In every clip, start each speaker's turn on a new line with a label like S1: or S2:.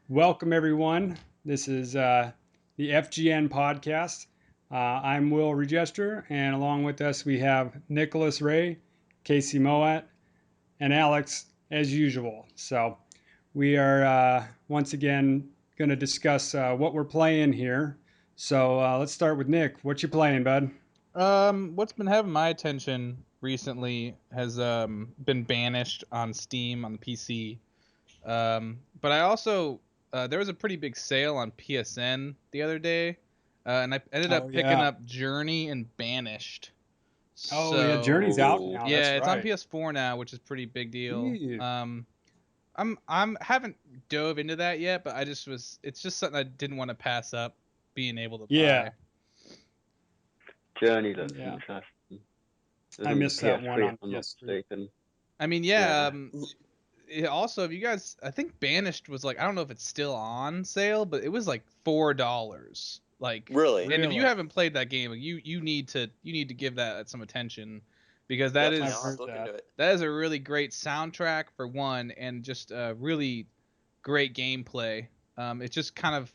S1: Welcome, everyone. This is the FGN podcast. I'm Will Regester, and along with us, we have Nicholas Ray, Casey Moat, and Alex, as usual. So, we are once again going to discuss what we're playing here. So, let's start with Nick. What you playing, bud?
S2: What's been having my attention recently has been Banished on Steam on the PC. But I also there was a pretty big sale on PSN the other day, and I ended
S1: Oh,
S2: up picking
S1: yeah.
S2: up Journey and Banished.
S1: Oh, yeah. Journey's
S2: So
S1: out
S3: Ooh.
S1: now.
S2: yeah,
S1: That's
S2: it's on
S1: right.
S2: PS4 now, which is pretty big deal.
S1: Jeez.
S2: I'm haven't dove into that yet, but it's just something I didn't want to pass up being able to
S1: Yeah.
S2: buy.
S3: Journey looks
S1: Yeah.
S3: interesting. It was
S1: I
S3: on the
S1: missed that one
S3: PS3 if
S1: on
S3: I'm not
S1: PS3.
S3: mistaken.
S2: I mean, yeah,
S3: Yeah.
S2: also, if you guys, I think Banished was like, I don't know if it's still on sale, but it was like $4. Like,
S4: Really?
S2: and if you
S1: Really?
S2: haven't played that game, you need to give that some attention, because
S1: I've
S4: Definitely, I'll have
S1: heard
S4: to look
S1: that.
S4: into it.
S2: that is a really great soundtrack for one, and just really great gameplay. It's just kind of,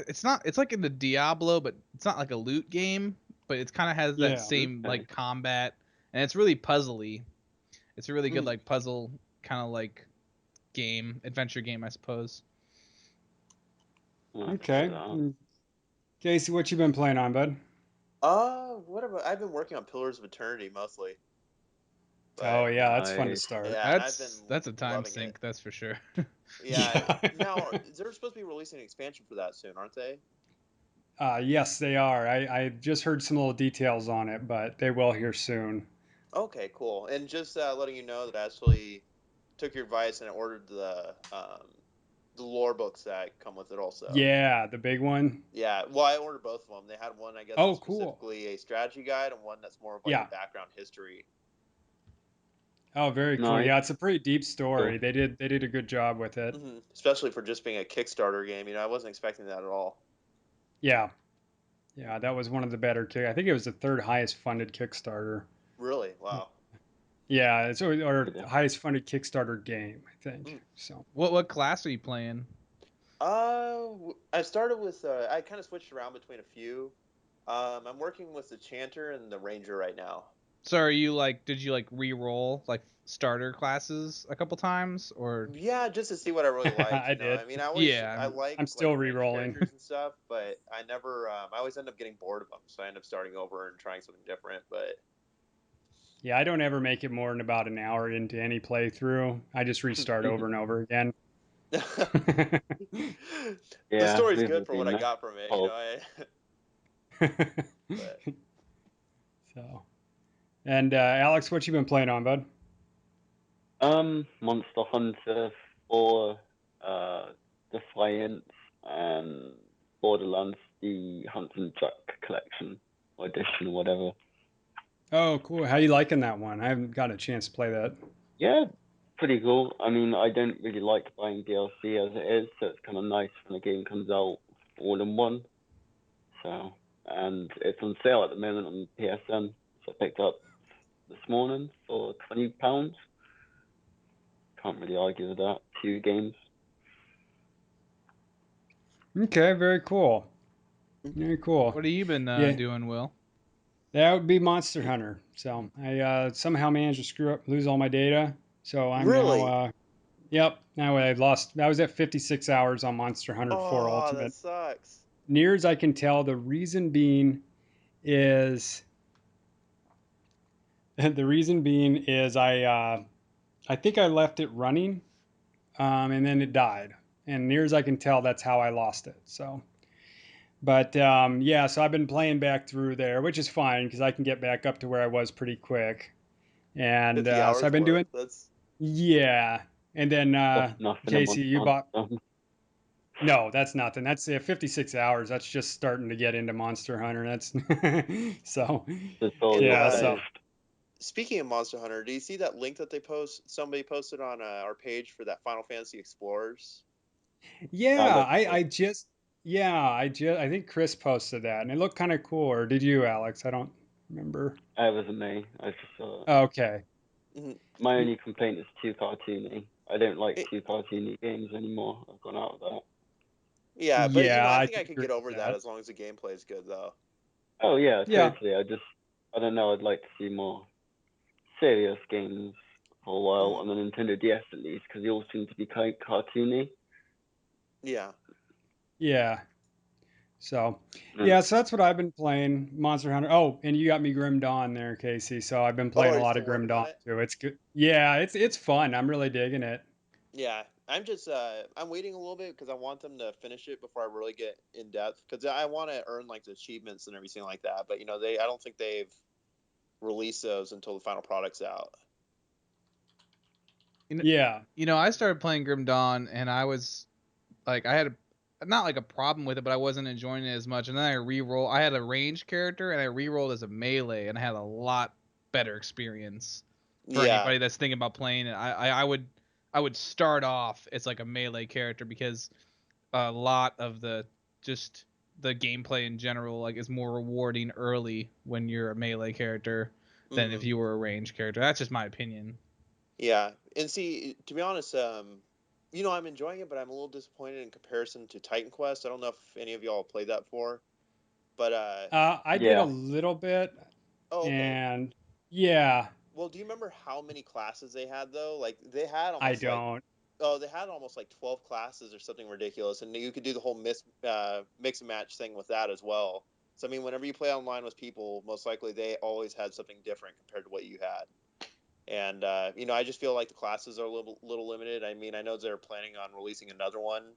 S2: it's like in the Diablo, but it's not like a loot game, but it kind of has that
S1: Yeah.
S2: same
S3: Okay.
S2: like combat, and it's really puzzly. It's a really good
S4: Mm.
S2: like puzzle kind of like adventure game, I suppose.
S3: I'll have to check
S1: Okay.
S3: that out.
S1: Casey, what you been playing on, bud?
S4: What about? I've been working on Pillars of Eternity mostly,
S1: Oh
S4: but
S1: yeah, that's fun to
S3: Nice.
S1: start.
S4: yeah, and I've been
S2: That's a time
S4: loving it.
S2: sink, that's for sure.
S4: Yeah.
S1: Yeah.
S4: Now, they're supposed to be releasing an expansion for that soon, aren't they?
S1: Yes, they are. I just heard some little details on it, but they will here soon.
S4: Okay, cool. And just letting you know that I actually took your advice and I ordered the lore books that come with it also.
S1: Yeah, the big one.
S4: Yeah, well, I ordered both of them. They had one, I guess,
S1: Oh,
S4: that's
S1: cool.
S4: specifically a strategy guide, and one that's more of like a
S1: Yeah.
S4: background history.
S1: Oh, very cool.
S3: Nice.
S1: Yeah, it's a pretty deep
S3: Cool.
S1: story. They did a good job with it.
S4: Especially for just being a Kickstarter game. I wasn't expecting that at all.
S1: Yeah. Yeah, that was one of the better kick. I think it was the third highest funded Kickstarter.
S4: Really? Wow.
S1: Yeah, it's or
S3: Yeah.
S1: highest funded Kickstarter game, I think.
S4: Mm.
S1: So,
S2: What class are you playing?
S4: I started with I kind of switched around between a few. I'm working with the Chanter and the Ranger right now.
S2: So are you like, did you like re-roll like starter classes a couple times, or?
S4: Yeah, just to see what I really liked.
S1: I did.
S4: I
S2: Yeah.
S4: like
S1: I'm
S4: like
S1: still
S4: range
S1: re-rolling.
S4: characters and stuff, but I never. I always end up getting bored of them, so I end up starting over and trying something different. But
S1: Yeah, I don't ever make it more than about an hour into any playthrough. I just restart over and over again.
S4: the
S3: Yeah,
S4: story's
S3: we've
S4: good
S3: all
S4: for what
S3: been
S4: I
S3: there.
S4: got from it.
S3: Oh,
S4: But
S1: So, and Alex, what you been playing on, bud?
S3: Monster Hunter 4, uh, Defiance, and Borderlands, the Hunting Jack collection, or edition, or whatever.
S1: Oh, cool. How you liking that one? I haven't got a chance to play that.
S3: Yeah, pretty cool. I mean, I don't really like buying DLC as it is, so it's kind of nice when a game comes out all in one. So, and it's on sale at the moment on PSN. So I picked up this morning for £20. Can't really argue with that. Two games.
S1: Okay, very cool. Very cool.
S2: What have you been
S1: Yeah,
S2: doing, Will?
S1: that would be Monster Hunter. So I somehow managed to screw up, lose all my data. So I'm now,
S4: really,
S1: yep. Now I lost. I was at 56 hours on Monster Hunter 4
S4: oh, that
S1: Ultimate.
S4: sucks.
S1: Near as I can tell, the reason being is I think I left it running, and then it died. And near as I can tell, that's how I lost it. So, but yeah, so I've been playing back through there, which is fine because I can get back up to where I was pretty quick. And
S4: 50
S1: so I've
S4: hours
S1: been
S4: worth.
S1: doing,
S4: That's
S1: yeah. And then
S3: That's nothing a
S1: Casey,
S3: month
S1: you
S3: on.
S1: bought. No, that's nothing. That's 56 hours. That's just starting to get into Monster Hunter. That's so,
S3: It's all
S4: and
S3: your
S1: yeah. So
S3: finished.
S4: speaking of Monster Hunter, do you see that link that somebody posted on our page for that Final Fantasy Explorers?
S3: That
S1: yeah,
S3: looks good.
S1: I think Chris posted that, and it looked kind of cool. Or did you, Alex? I don't remember.
S3: It wasn't me. I just saw it.
S1: Okay.
S4: Mhm.
S3: My only complaint is too cartoony. I don't like
S4: It,
S3: two cartoony games anymore. I've gone out of that.
S4: yeah, but
S1: Yeah,
S4: I
S1: I
S4: think I
S1: can
S4: could
S1: agree
S4: get
S1: with
S4: over that
S1: that.
S4: as long as the gameplay is good, though.
S3: Oh yeah,
S1: Yeah,
S3: totally. I don't know. I'd like to see more serious games for a while
S4: Hmm.
S3: on the Nintendo DS at least, because they all seem to be quite cartoony.
S4: Yeah.
S1: yeah. So,
S3: Mm.
S1: yeah, so that's what I've been playing, Monster Hunter. Oh, and you got me Grim Dawn there, Casey. So I've been
S4: Oh,
S1: playing
S4: are
S1: a
S4: you
S1: lot
S4: still
S1: of Grim
S4: working on
S1: Dawn
S4: it?
S1: too. It's good. Yeah, it's fun. I'm really digging it.
S4: Yeah, I'm just I'm waiting a little bit because I want them to finish it before I really get in depth because I want to earn like the achievements and everything like that. But I don't think they've released those until the final product's out.
S2: You know,
S1: Yeah.
S2: I started playing Grim Dawn, and I was like, I had not like a problem with it, but I wasn't enjoying it as much. And then I re-roll. I had a range character, and I re-rolled as a melee, and I had a lot better experience. For
S4: Yeah.
S2: anybody that's thinking about playing it, I would start off as like a melee character because a lot of just the gameplay in general like is more rewarding early when you're a melee character than if
S4: Hmm.
S2: you were a range character. That's just my opinion.
S4: Yeah, and see, to be honest, I'm enjoying it, but I'm a little disappointed in comparison to Titan Quest. I don't know if any of y'all played that before, but
S1: I did a
S3: Yeah.
S1: little bit,
S4: oh, okay.
S1: and yeah,
S4: Well, do you remember how many classes they had though? Like they had
S1: I
S4: almost like
S1: don't.
S4: oh, they had almost like 12 classes or something ridiculous, and you could do the whole mix and match thing with that as well. So I mean, whenever you play online with people, most likely they always had something different compared to what you had. And I just feel like the classes are a little limited. I mean, I know they're planning on releasing another one,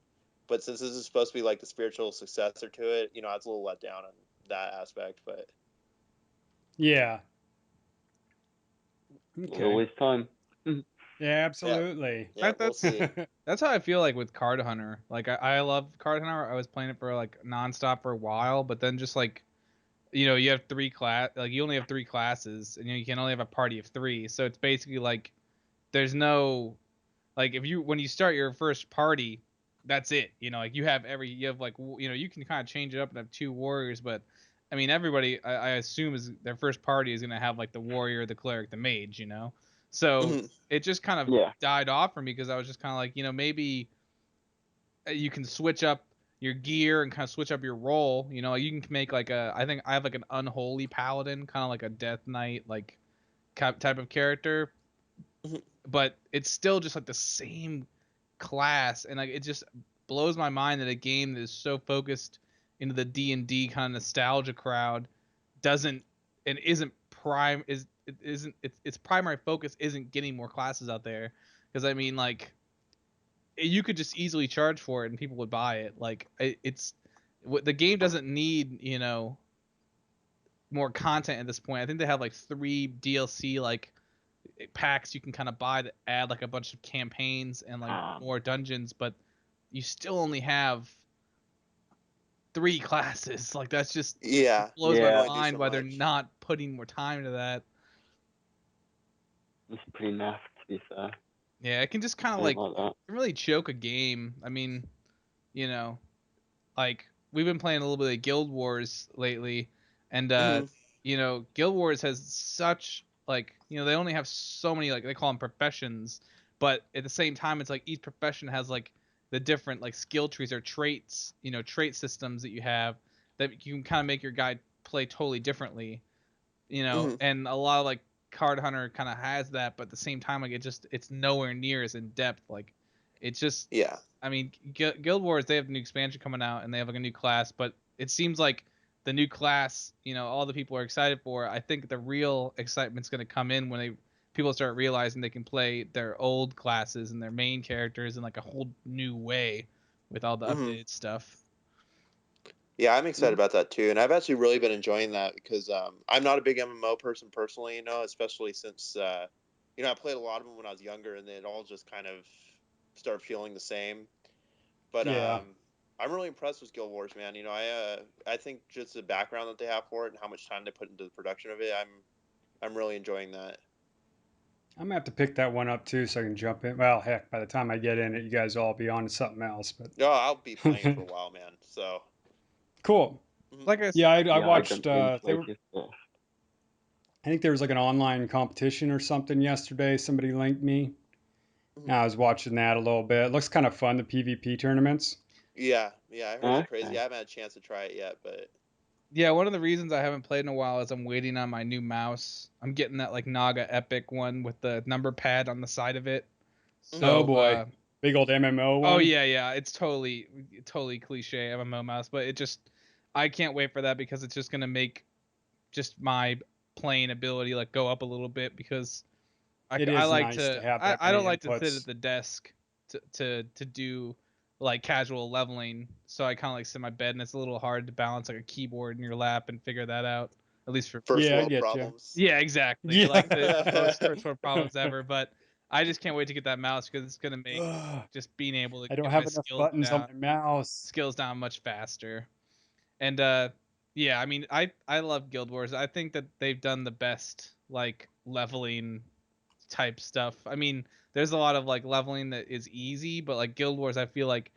S4: but since this is supposed to be like the spiritual successor to it, I was a little let down on that aspect. But
S1: Yeah.
S3: There's
S1: Okay.
S3: always time.
S1: Yeah,
S4: yeah,
S1: absolutely.
S4: yeah,
S2: That
S4: we'll
S2: that's
S4: see.
S2: that's how I feel like with Card Hunter. Like I love Card Hunter. I was playing it for like nonstop for a while, but then just like you have you only have three classes, and you can only have a party of three. So it's basically like there's no like if you when you start your first party, that's it. Like you have like you can kind of change it up and have two warriors, but I mean everybody I assume is their first party is gonna have like the warrior, the cleric, the mage. So
S4: Mhm.
S2: it just kind of
S3: Yeah.
S2: died off for me because I was just kind of like maybe you can switch up your gear and kind of switch up your role. Like you can make like I think I have like an unholy paladin, kind of like a death knight like type of character,
S4: Mhm.
S2: but it's still just like the same class, and like it just blows my mind that a game that is so focused into the D&D kind of nostalgia crowd doesn't and isn't prime is it isn't its primary focus isn't getting more classes out there, because I mean like you could just easily charge for it and people would buy it. Like it's what the game doesn't need more content at this point. I think they have like 3 DLC like packs you can kind of buy that add like a bunch of campaigns and like more dungeons, but you still only have 3 classes. Like that's just
S4: Yeah,
S2: blows
S4: you
S2: my
S4: can
S3: Yeah.
S4: only do
S2: mind
S4: so
S2: why they're
S4: much.
S2: not putting more time into that.
S3: It's pretty naff, to be fair.
S2: Yeah, it can just kind
S3: I
S2: of
S3: don't
S2: like
S3: like that.
S2: really choke a game. I mean, you know, like we've been playing a little bit of Guild Wars lately, and
S4: Hmm.
S2: Guild Wars has such like they only have so many, like they call them professions, but at the same time it's like each profession has like the different like skill trees or traits, trait systems that you have that you can kind of make your guy play totally differently,
S4: Hmm.
S2: and a lot of like Card Hunter kind of has that, but at the same time like it's nowhere near as in depth. Like it's just,
S4: Yeah.
S2: I mean, Guild Wars, they have the new expansion coming out and they have like a new class, but it seems like the new class, all the people are excited for. I think the real excitement's going to come in when people start realizing they can play their old classes and their main characters in like a whole new way with all the
S4: Hmm.
S2: updated stuff.
S4: Yeah, I'm excited
S3: Mhm.
S4: about that too, and I've actually really been enjoying that because I'm not a big MMO person personally, especially since I played a lot of them when I was younger, and it all just kind of started feeling the same. But
S1: Yeah.
S4: I'm really impressed with Guild Wars, man. I think just the background that they have for it and how much time they put into the production of it, I'm really enjoying that.
S1: I'm gonna have to pick that one up too so I can jump in. Well, heck, by the time I get in it, you guys will all be on to something else.
S4: No, I'll be playing it for
S1: But
S4: a while, man. So,
S1: cool.
S4: mhm.
S2: Like I,
S1: Yeah, I
S3: Yeah, I
S1: watched.
S3: jumped in
S1: They were.
S3: latest, but
S1: I think there was like an online competition or something yesterday. Somebody linked me, I was watching that a little bit. It looks kind of fun, the PvP tournaments.
S4: Yeah, yeah, I heard they're crazy.
S3: Okay.
S4: I haven't had a chance to try it yet, but
S2: Yeah, one of the reasons I haven't played in a while is I'm waiting on my new mouse. I'm getting that like Naga Epic one with the number pad on the side of it.
S1: Oh
S2: So,
S1: boy, big old MMO
S2: oh
S1: one.
S2: yeah, it's totally cliche MMO mouse, but it just I can't wait for that because it's just gonna make just my playing ability like go up a little bit because
S1: It
S2: I
S1: is
S2: like
S1: nice to
S2: to
S1: have that
S2: I
S1: many
S2: don't like to sit at
S1: inputs.
S2: the desk to do like casual leveling, so I kind of like sit in my bed and it's a little hard to balance like a keyboard in your lap and figure that out, at least for me.
S4: first
S1: Yeah, I
S4: world
S1: get you.
S4: problems.
S2: Yeah, exactly. Like the
S1: Yeah.
S2: most first world problems ever, but I just can't wait to get that mouse because it's gonna make
S1: Ugh,
S2: just being able to
S1: I don't
S2: get my
S1: have enough buttons on my mouse.
S2: skills down much faster. And yeah, I mean I love Guild Wars. I think that they've done the best like leveling type stuff. I mean, there's a lot of like leveling that is easy, but like Guild Wars I feel like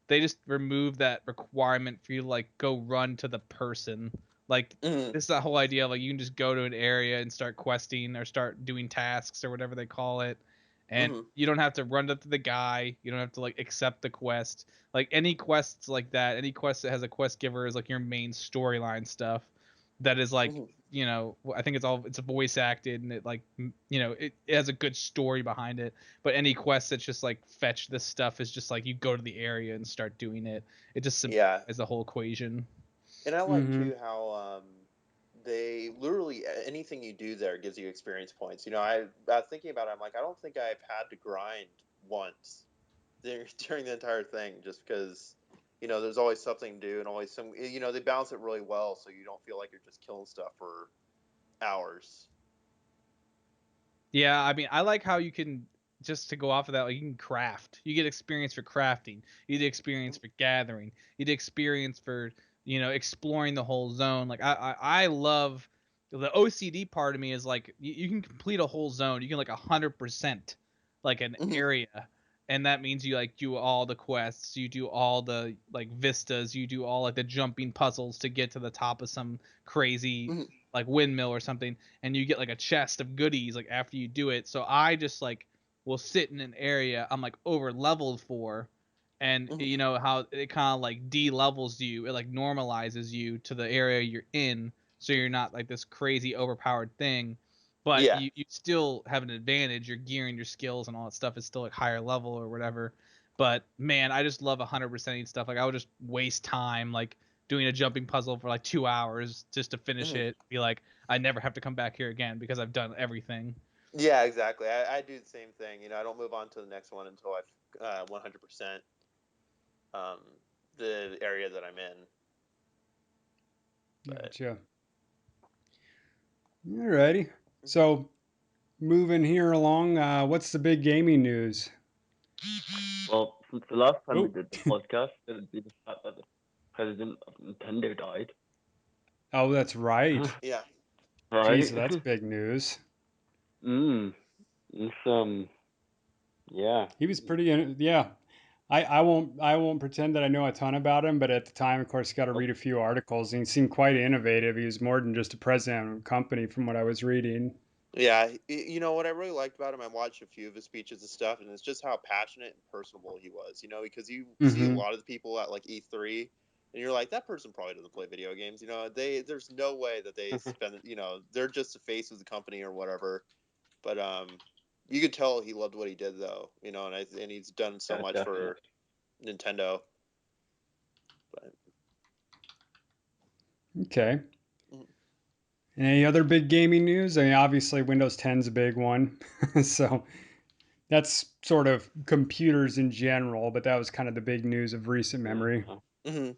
S2: they just remove that requirement for you to like go run to the person. Like
S4: Mhm,
S2: this is that whole idea of like you can just go to an area and start questing or start doing tasks or whatever they call it. And
S4: mhm,
S2: you don't have to run up to the guy. You don't have to like accept the quest. Like any quests like that, any quest that has a quest giver is like your main storyline stuff. That is like,
S4: mhm.
S2: I think it's voice acted and it like it has a good story behind it. But any quest that's just like fetch this stuff is just like you go to the area and start doing it. It just
S4: Yeah,
S2: simplifies the whole equation.
S4: and I like
S1: Mm-hmm.
S4: too how they literally anything you do there gives you experience points. I thinking about it, I'm like, I don't think I've had to grind once during the entire thing, just because there's always something to do and always some. They balance it really well, so you don't feel like you're just killing stuff for hours.
S2: Yeah, I mean, I like how you can just to go off of that, like you can craft. You get experience for crafting. You get experience for gathering. You get experience for exploring the whole zone. Like I love the OCD part of me is like you can complete a whole zone. You can like 100% like an
S4: Mhm,
S2: area, and that means you like do all the quests. You do all the like vistas. You do all like the jumping puzzles to get to the top of some crazy
S4: mhm,
S2: like windmill or something, and you get like a chest of goodies like after you do it. So I just like will sit in an area I'm like over leveled for, and
S4: mhm.
S2: you know how it kind of like de-levels you, it like normalizes you to the area you're in, so you're not like this crazy overpowered thing, but
S4: Yeah,
S2: you still have an advantage. Your gear and your skills and all that stuff is still like higher level or whatever. But man, I just love 100%ing stuff. Like I would just waste time like doing a jumping puzzle for like 2 hours just to finish
S4: mhm.
S2: it. Be like, I never have to come back here again because I've done everything.
S4: Yeah, exactly. I do the same thing. I don't move on to the next one until I've 100% um, the area that I'm in. But
S1: Gotcha. Alrighty. So moving here along, what's the big gaming news?
S3: Well, since the last time we
S1: Oh,
S3: did the podcast, it would be the fact that the president of Nintendo died.
S1: oh, that's right.
S4: yeah,
S1: Geez,
S3: Right?
S1: that's big news.
S3: mm. It's yeah.
S1: He was pretty, yeah. I won't pretend that I know a ton about him, but at the time, of course, got to
S3: Oh,
S1: read a few articles, and he seemed quite innovative. He was more than just a president of a company, from what I was reading.
S4: yeah. What I really liked about him, I watched a few of his speeches and stuff, and it's just how passionate and personable he was. Because you see a
S1: Mm-hmm.
S4: lot of the people at like E3, and you're like, that person probably doesn't play video games. There's no way that they spend. They're just the face of the company or whatever. But you could tell he loved what he did though. And he's done so
S3: yeah,
S4: much
S3: definitely.
S4: for Nintendo. But
S1: Okay.
S4: mm,
S1: Any other big gaming news? I mean, obviously, Windows 10 is a big one. So that's sort of computers in general, but that was kind of the big news of recent
S3: Yeah.
S1: memory.
S4: mhm.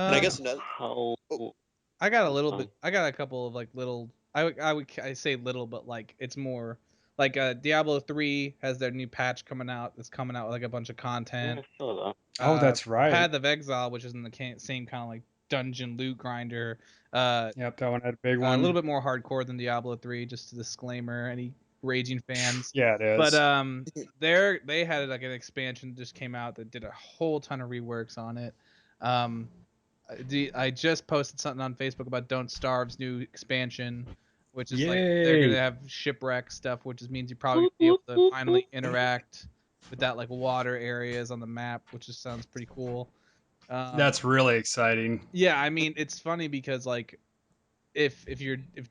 S4: And I
S2: Uh,
S4: guess another.
S3: How?
S4: Oh,
S2: I got a
S3: I'm
S2: little bit.
S3: sorry.
S2: I got a couple of like little. I say little, but like it's more like Diablo 3 has their new patch coming out. That's coming out with like a bunch of
S3: Yeah,
S2: content.
S3: I saw that.
S1: Oh, that's right.
S2: Path of Exile, which is in the same kind of like dungeon loot grinder. Uh,
S1: Yep, that one had a big
S2: a little
S1: one.
S2: bit more hardcore than Diablo 3. Just a disclaimer, any raging fans.
S1: Yeah, it
S2: But
S1: is.
S2: they had like an expansion that just came out that did a whole ton of reworks on it. Um, I just posted something on Facebook about Don't Starve's new expansion. which is like they're
S1: Yay.
S2: gonna have shipwreck stuff, which just means you probably be able to finally interact with that like water areas on the map, which just sounds pretty cool.
S1: That's really exciting.
S2: Yeah, I mean it's funny because like if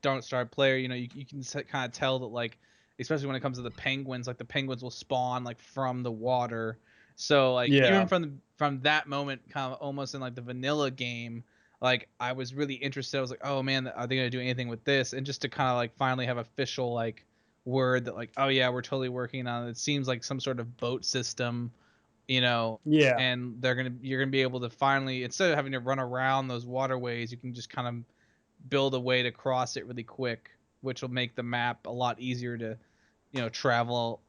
S2: don't start player, you can kind of tell that like especially when it comes to the penguins, like the penguins will spawn like from the water. So like
S1: Yeah.
S2: even from that moment, kind of almost in like the vanilla game, like I was really interested. I was like, oh man, are they gonna do anything with this? And just to kind of like finally have official like word that like, oh yeah, we're totally working on it. It seems like some sort of boat system,
S1: Yeah.
S2: and you're gonna be able to finally, instead of having to run around those waterways, you can just kind of build a way to cross it really quick, which will make the map a lot easier to travel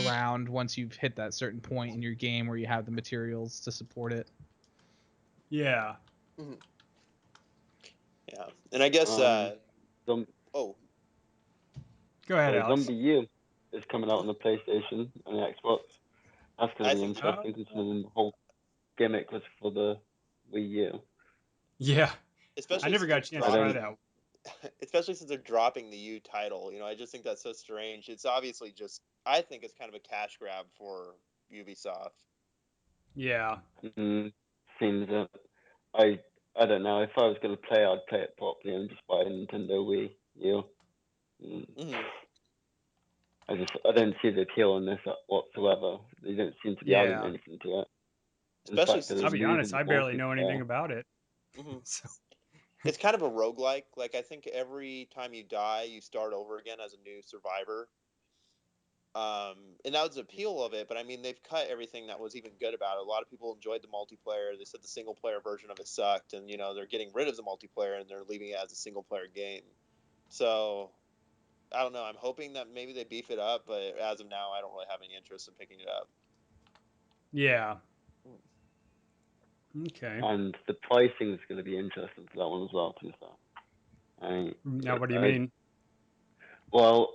S2: around once you've hit that certain point in your game where you have the materials to support it.
S1: Yeah.
S4: Mhm. Yeah, and I guess
S3: Zom-
S4: oh,
S1: Go ahead, Alex.
S3: Zombie U is coming out on the PlayStation and the Xbox. That's going
S4: I
S3: to be
S4: think
S3: interesting considering the whole gimmick was for the Wii U.
S1: Yeah. I
S4: especially
S1: never
S4: since
S1: got
S4: they're
S1: a chance to try
S4: dropping,
S1: that.
S4: especially since they're dropping the U title. I just think that's so strange. It's obviously just, I think it's kind of a cash grab for Ubisoft.
S1: Yeah.
S3: Seems that I don't know. If I was going to play, I'd play it properly and just buy a Nintendo Wii U.
S4: Mm-hmm.
S3: I don't see the appeal in this whatsoever. They don't seem to be adding
S1: Yeah.
S3: anything to it. In
S4: Especially
S3: fact, they're
S4: since
S1: I'll
S4: it's
S1: be honest,
S3: removing
S1: I
S3: the
S1: barely know anything
S3: multiplayer.
S1: about it.
S4: mm-hmm.
S1: So
S4: It's kind of a roguelike. Like I think every time you die, you start over again as a new survivor. And that was the appeal of it, but I mean they've cut everything that was even good about it. A lot of people enjoyed the multiplayer. They said the single player version of it sucked, and they're getting rid of the multiplayer and they're leaving it as a single player game. So I don't know. I'm hoping that maybe they beef it up, but as of now, I don't really have any interest in picking it up.
S1: yeah. Okay.
S3: And the pricing is going to be interesting for that one as well, too. So,
S1: Now, what do you mean?
S3: Well,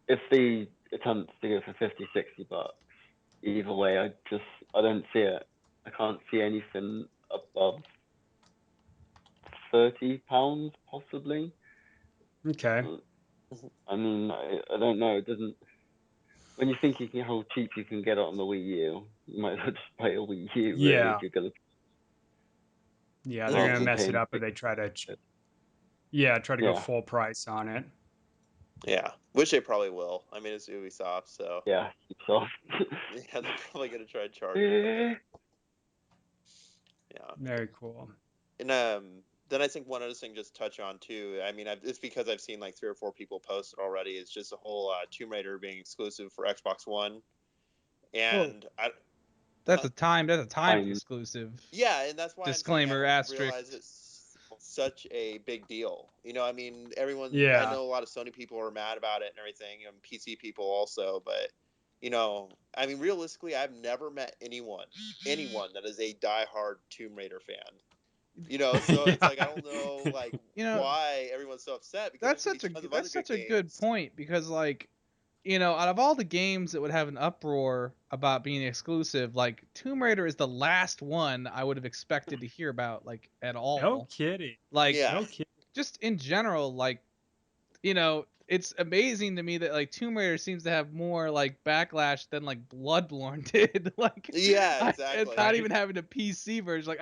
S3: if they attempt to go for 50, $60, either way, I don't see it. I can't see anything above £30, possibly.
S1: Okay.
S3: I mean, I don't know. It doesn't. When you think how cheap you can get it on the Wii U, you might as well just buy a Wii U, really,
S1: Yeah.
S3: if you're gonna
S1: Yeah, they're
S3: rather
S1: gonna
S3: than
S1: mess it
S3: paying
S1: up if they try to. Try to go
S3: Yeah,
S1: full price on it.
S4: Yeah, which they probably will. I mean, it's Ubisoft, so
S3: yeah, so
S4: yeah, they're probably gonna try to charge it. Yeah,
S1: Very cool.
S4: and then I think one other thing just to touch on too. I mean, it's because I've seen like 3 or 4 people post it already. It's just the whole Tomb Raider being exclusive for Xbox One, and
S2: That's a timed
S3: I'm
S2: exclusive.
S4: yeah, and that's why I'm saying I
S2: Disclaimer
S4: don't
S2: asterisk.
S4: realize it's such a big deal. I mean, everyone. I
S1: Yeah.
S4: know a lot of Sony people are mad about it and everything, and PC people also. But I mean, realistically, I've never met anyone that is a diehard Tomb Raider fan. So it's like I don't know, like why everyone's so upset because there's gonna be tons of other
S2: That's
S4: good
S2: such a good
S4: games.
S2: point because like out of all the games that would have an uproar about being exclusive, like Tomb Raider is the last one I would have expected to hear about like at
S1: No
S2: all.
S1: kidding.
S2: Like
S4: Yeah,
S1: No kidding.
S2: just in general, like it's amazing to me that like Tomb Raider seems to have more like backlash than like Bloodborne did. Like
S4: yeah,
S2: it's
S4: exactly.
S2: not
S1: Right.
S2: even having a PC version. Like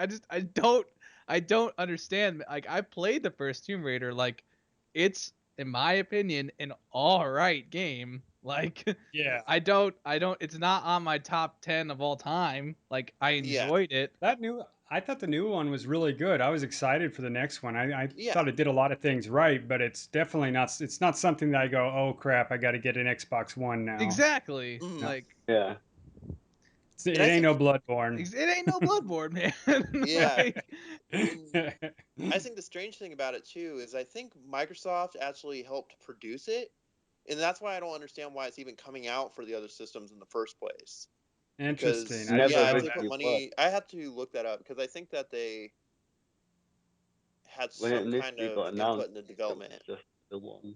S2: I don't understand. Like I played the first Tomb Raider. Like it's in my opinion an all right game. Like
S1: Yeah.
S2: I don't it's not on my top 10 of all time. Like I
S4: Yeah,
S2: enjoyed it.
S1: I thought the new one was really good. I was excited for the next one. I
S4: yeah.
S1: thought it did a lot of things right, but it's definitely not. It's not something that I go, oh crap, I got to get an Xbox One now.
S2: Exactly.
S4: Mm.
S1: No,
S2: Like
S3: yeah.
S1: it
S4: And I
S1: ain't no
S4: think
S1: Bloodborne.
S2: it ain't no Bloodborne, man.
S4: yeah,
S2: Like,
S4: and I think the strange thing about it too is I think Microsoft actually helped produce it, and that's why I don't understand why it's even coming out for the other systems in the first place.
S1: Interesting.
S4: Because
S1: I didn't
S3: Never
S4: yeah, if
S1: know
S4: they
S1: that.
S4: put
S3: originally was.
S4: money, I had to look that up because I think that they had
S3: When it
S4: some kind
S3: initially
S4: of
S3: got
S4: input
S3: announced,
S4: in the
S3: it was
S4: development.
S3: just the one.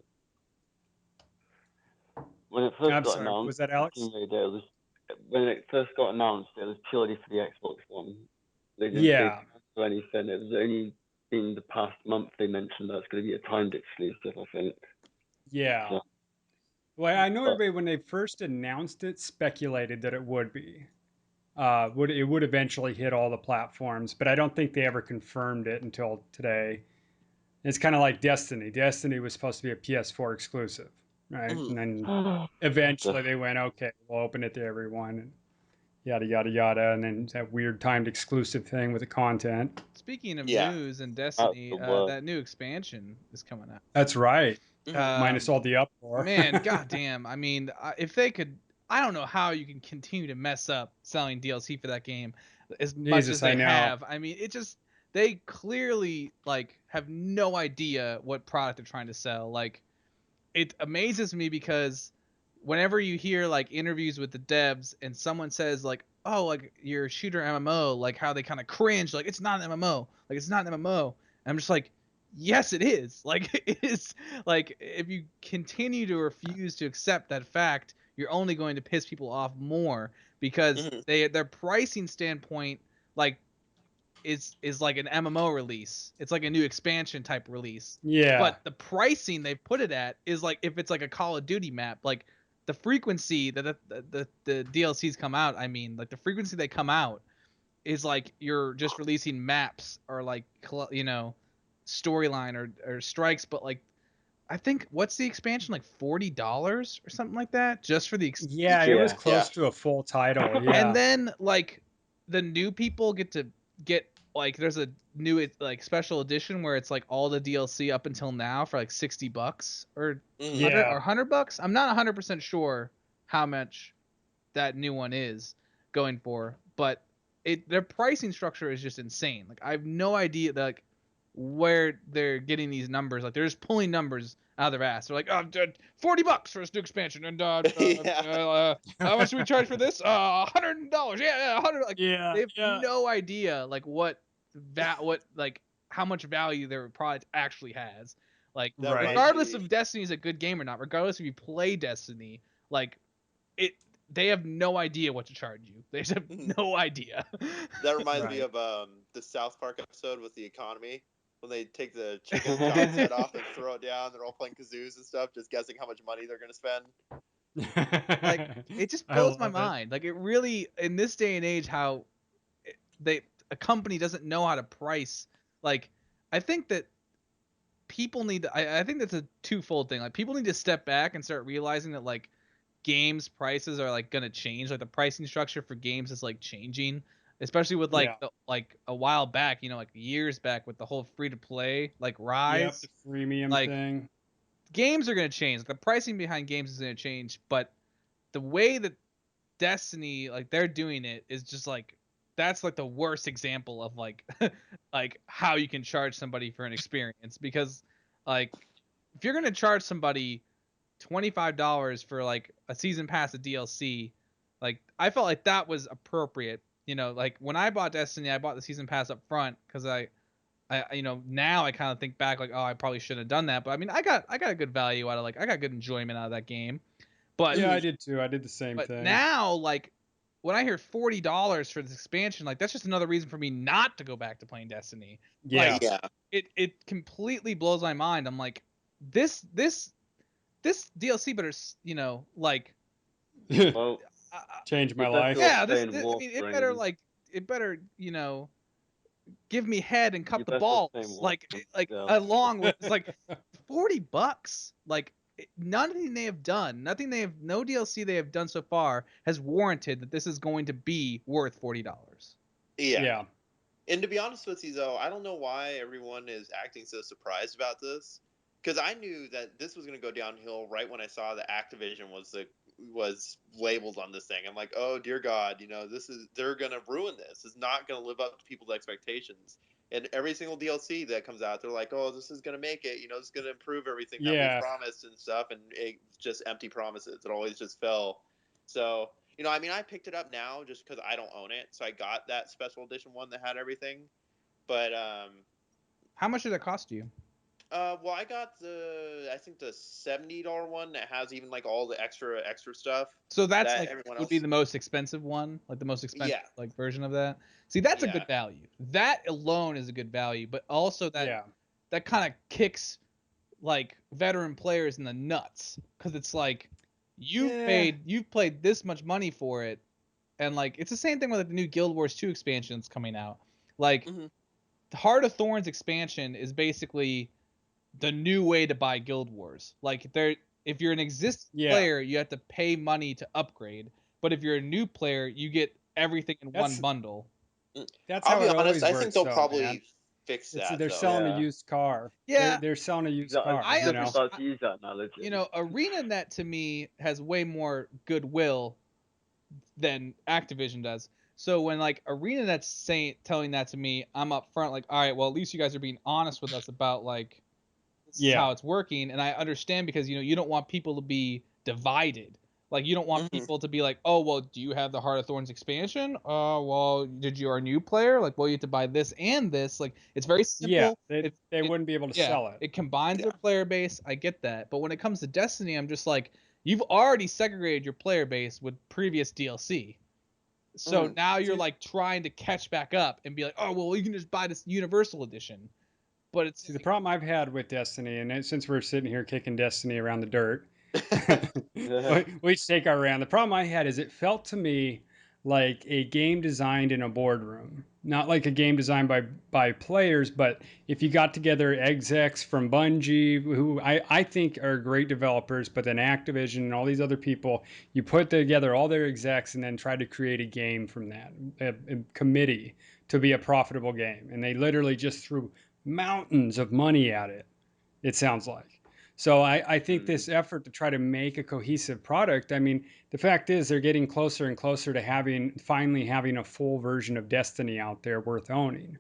S3: When it first
S1: I'm
S3: got
S1: sorry.
S3: announced,
S1: Was that
S3: the
S1: Alex?
S3: Tomb Raider was when it first got announced, it was purely for the Xbox One. They didn't go
S1: Yeah.
S3: to anything. It was only in the past month they mentioned that's going to be a timed exclusive, I think.
S1: Yeah.
S3: So,
S1: Well, I know
S3: but
S1: everybody when they first announced it speculated that it would be. Would eventually hit all the platforms, but I don't think they ever confirmed it until today. It's kind of like Destiny. Destiny was supposed to be a PS4 exclusive, right?
S4: Mhm.
S1: And then
S3: what the
S1: eventually they went, okay, we'll open it to everyone, and yada yada yada, and then that weird timed exclusive thing with the content.
S2: Speaking of
S4: Yeah.
S2: news and
S3: that's
S2: Destiny,
S3: the worst.
S2: that new expansion is coming out.
S1: That's right.
S4: Mhm.
S1: Minus all the uproar.
S2: Man, goddamn! I mean, if they could, I don't know how you can continue to mess up selling DLC for that game as much as
S1: Jesus, I
S2: they
S1: know.
S2: have. I mean, it just they clearly like have no idea what product they're trying to sell. Like, it amazes me because whenever you hear like interviews with the devs and someone says like, oh, like your shooter MMO, like how they kind of cringe, like it's not an MMO, like it's not an MMO. And I'm just like, yes, it is. Like it is. Like if you continue to refuse to accept that fact, you're only going to piss people off more because
S4: Mhm.
S2: their pricing standpoint, like is like an MMO release. It's like a new expansion type release.
S1: Yeah.
S2: But the pricing they put it at is like if it's like a Call of Duty map, like the frequency that the DLCs come out, I mean, like the frequency they come out is like you're just releasing maps or like storyline or strikes, but like I think what's the expansion like $40 or something like that just for the
S1: Yeah, it was
S3: Yeah.
S1: close
S4: Yeah.
S1: to a full title.
S2: and
S1: Yeah.
S2: then like the new people get to get like there's a new like special edition where it's like all the DLC up until now for like $60 or
S4: Mhm.
S2: 100 or
S1: Yeah.
S2: $100. I'm not 100% sure how much that new one is going for, but their pricing structure is just insane. Like I have no idea like where they're getting these numbers. Like they're just pulling numbers out of their ass. They're like, oh, $40 for this new expansion, and
S4: Yeah.
S2: how much do we charge for this? $100. Yeah, 100. Like
S1: Yeah.
S2: they have
S1: Yeah.
S2: no idea like what like how much value their product actually has. Like
S4: That
S1: Right.
S4: reminds
S2: regardless
S4: me.
S2: if Destiny is a good game or not, regardless if you play Destiny, like it they have no idea what to charge you. They just have no idea.
S4: That reminds me
S1: Right.
S4: of the South Park episode with the economy when they take the chicken chop its head off and throw it down. They're all playing kazoos and stuff, just guessing how much money they're gonna spend.
S2: Like it just
S1: I
S2: blows my
S1: love it.
S2: mind. Like it really in this day and age how they a company doesn't know how to price. Like I think that people need to, I think that's a twofold thing. Like people need to step back and start realizing that like games prices are like gonna change. Like the pricing structure for games is like changing, especially with
S1: Yeah.
S2: like like a while back, like years back with the whole free to play like
S1: Yep.
S2: rise.
S1: The freemium
S2: Like
S1: thing.
S2: games are gonna change. Like, the pricing behind games is gonna change, but the way that Destiny like they're doing it is just like that's like the worst example of like like how you can charge somebody for an experience because like if you're gonna charge somebody $25 for like a season pass of DLC, like I felt like that was appropriate. Like when I bought Destiny, I bought the season pass up front because I now I kind of think back like, oh, I probably shouldn't have done that, but I mean, I got a good value out of like I got good enjoyment out of that game. But
S1: Yeah, I did too. I did the same
S2: but
S1: thing.
S2: now like when I hear $40 for this expansion, like that's just another reason for me not to go back to playing Destiny.
S1: Yeah.
S2: Like it completely blows my mind. I'm like this DLC better like
S3: Well,
S2: uh,
S1: Changed my
S3: you're better
S1: life.
S3: off
S2: yeah
S3: playing
S2: I mean it better
S3: Warframe.
S2: like it better give me head and
S3: You're
S2: cut the
S3: better off playing
S2: balls
S3: Warframe.
S2: like
S3: Yeah.
S2: along with it's like $40 like nothing they have done no DLC they have done so far has warranted that this is going to be worth $40.
S4: Yeah.
S1: Yeah.
S4: And to be honest with you, though, I don't know why everyone is acting so surprised about this. Because I knew that this was going to go downhill right when I saw that Activision was labeled on this thing. I'm like, oh dear God, they're going to ruin this. It's not going to live up to people's expectations. And every single DLC that comes out, they're like, oh, this is going to make it. This is going to improve everything that we
S1: Yeah.
S4: promised and stuff. And it's just empty promises. It always just fell. So I mean, I picked it up now just because I don't own it, so I got that special edition one that had everything. But
S2: How much did it cost you?
S4: Well, I got I think the $70 one that has even like all the extra stuff
S2: So that's
S4: that
S2: like
S4: everyone
S2: would be
S4: else.
S2: the most expensive one, like the most expensive
S4: Yeah,
S2: like version of that. See, that's a
S4: yeah.
S2: good value. That alone is a good value, but also
S1: Yeah.
S2: that kind of kicks like veteran players in the nuts because it's like
S1: Yeah.
S2: you've played this much money for it, and like it's the same thing with like, the new Guild Wars 2 expansion that's coming out. Like
S4: Hmm.
S2: the Heart of Thorns expansion is basically the new way to buy Guild Wars. Like if you're an existing
S1: Yeah.
S2: player, you have to pay money to upgrade, but if you're a new player, you get everything in one
S1: That's
S2: bundle.
S1: that's
S4: I'll
S1: how
S4: be
S1: it
S4: honest.
S1: always
S4: I think
S1: works,
S4: they'll
S1: though, man.
S4: probably fix
S1: It's
S4: that
S1: they're
S4: though.
S1: selling a
S3: Yeah.
S1: used car.
S2: Yeah,
S1: They're selling a used
S3: I was
S1: car.
S2: I
S1: You
S3: just
S1: know.
S3: about
S2: understand.
S3: to use that analogy.
S2: You know, ArenaNet to me has way more goodwill than Activision does. So when like ArenaNet's telling that to me, I'm up front like, all right, well at least you guys are being honest with us about like this is how
S1: Yeah.
S2: it's working, and I understand because you know you don't want people to be divided. Like you don't want
S4: Hmm.
S2: people to be like, oh well, do you have the Heart of Thorns expansion? Well, did you are a new player? Like, well, you have to buy this and this. Like, it's very
S1: Yeah.
S2: simple.
S1: They
S2: It
S1: wouldn't be able to
S2: yeah,
S1: sell it.
S2: it combines
S4: Yeah.
S2: their player base. I get that, but when it comes to Destiny, I'm just like, you've already segregated your player base with previous DLC. So
S4: Hmm.
S2: now you're
S1: See,
S2: like trying to catch back up and be like, oh well, you can just buy this Universal Edition. But it's
S1: see, the
S2: like,
S1: problem I've had with Destiny, and since we're sitting here kicking Destiny around the dirt,
S3: Yeah.
S1: we each take our round. The problem I had is it felt to me like a game designed in a boardroom, not like a game designed by players, but if you got together execs from Bungie, who I think are great developers, but then Activision and all these other people, you put together all their execs and then try to create a game from that, a committee to be a profitable game, and they literally just threw mountains of money at it. It sounds like. So I think
S3: Mm.
S1: this effort to try to make a cohesive product, I mean, the fact is they're getting closer and closer to finally having a full version of Destiny out there worth owning.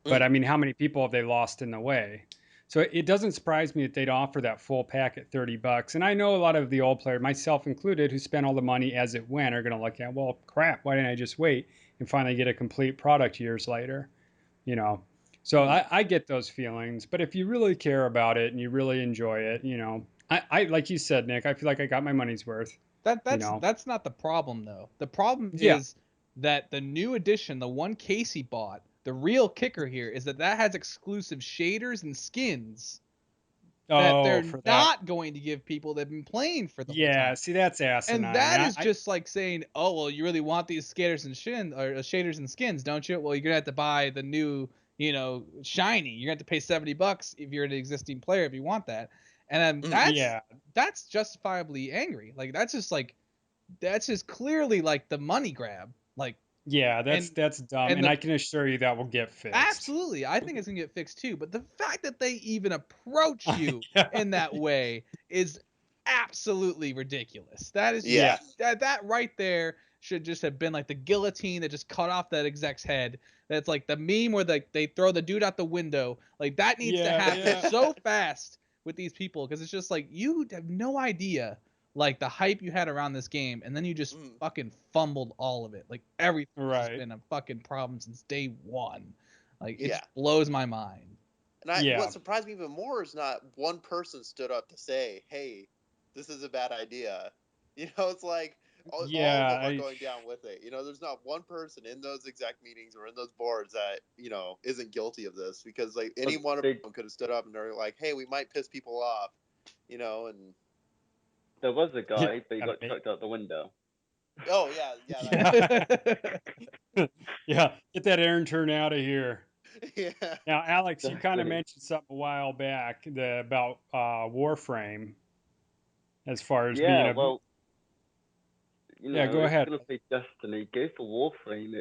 S1: But I mean, how many people have they lost in the way? So it doesn't surprise me that they'd offer that full pack at $30. And I know a lot of the old players, myself included, who spent all the money as it went, are going to look at, well, crap, why didn't I just wait and finally get a complete product years later? You know, so
S4: Hmm.
S1: I get those feelings, but if you really care about it and you really enjoy it, I like you said, Nick, I feel like I got my money's worth.
S2: that
S1: you
S2: that's
S1: know
S2: that's not the problem though. The problem
S1: yeah.
S2: is that the new edition, the one Casey bought, the real kicker here is that has exclusive shaders and skins that
S1: Oh,
S2: they're
S1: for that.
S2: not going to give people that've been playing for the whole
S1: Yeah,
S2: time.
S1: see, that's
S2: And
S1: asinine.
S2: that is just like saying, oh well, you really want these shaders and skins, don't you? Well, you're gonna have to buy the new, shiny. You're gonna have to pay $70 if you're an existing player if you want that. And
S4: Hmm.
S2: that's justifiably angry. Like that's just clearly like the money grab. Like
S1: yeah,
S2: and
S1: that's dumb,
S2: and
S1: and
S2: the
S1: I can assure you that will get fixed.
S2: absolutely, I think it's gonna get fixed too. But the fact that they even approach you
S1: Yeah.
S2: in that way is absolutely ridiculous. That is just
S1: Yeah.
S4: Yeah.
S2: that right there should just have been like the guillotine that just cut off that exec's head. That's like the meme where they throw the dude out the window. Like that needs to
S1: Yeah.
S2: happen
S1: Yeah.
S2: so fast with these people because it's just like you have no idea like the hype you had around this game and then you just
S4: Mm.
S2: fucking fumbled all of it. Like everything's just
S1: Right.
S2: been a fucking problem since day one. Like it
S4: Yeah.
S2: just blows my mind.
S4: And
S1: Yeah.
S4: what surprised me even more is not one person stood up to say, "Hey, this is a bad idea." It's like all of
S1: Yeah.
S4: them are going down with it. There's not one person in those exec meetings or in those boards that isn't guilty of this because like any
S3: But
S4: one of them could have stood up and they're like, "Hey, we might piss people off," and
S3: there was a
S1: Yeah.
S3: guy, but he
S1: Gotta
S3: got
S1: make.
S3: chucked out the window.
S4: oh yeah, yeah, that
S1: Yeah.
S4: too.
S1: Yeah. Get that Aaron turn out of here.
S4: Yeah.
S1: Now, Alex, you kind of
S3: Exactly.
S1: mentioned something a while back about Warframe as far as being
S3: Yeah,
S1: a.
S3: well,
S1: Yeah, go
S3: if
S1: ahead.
S3: you're gonna play Destiny, go for Warframe.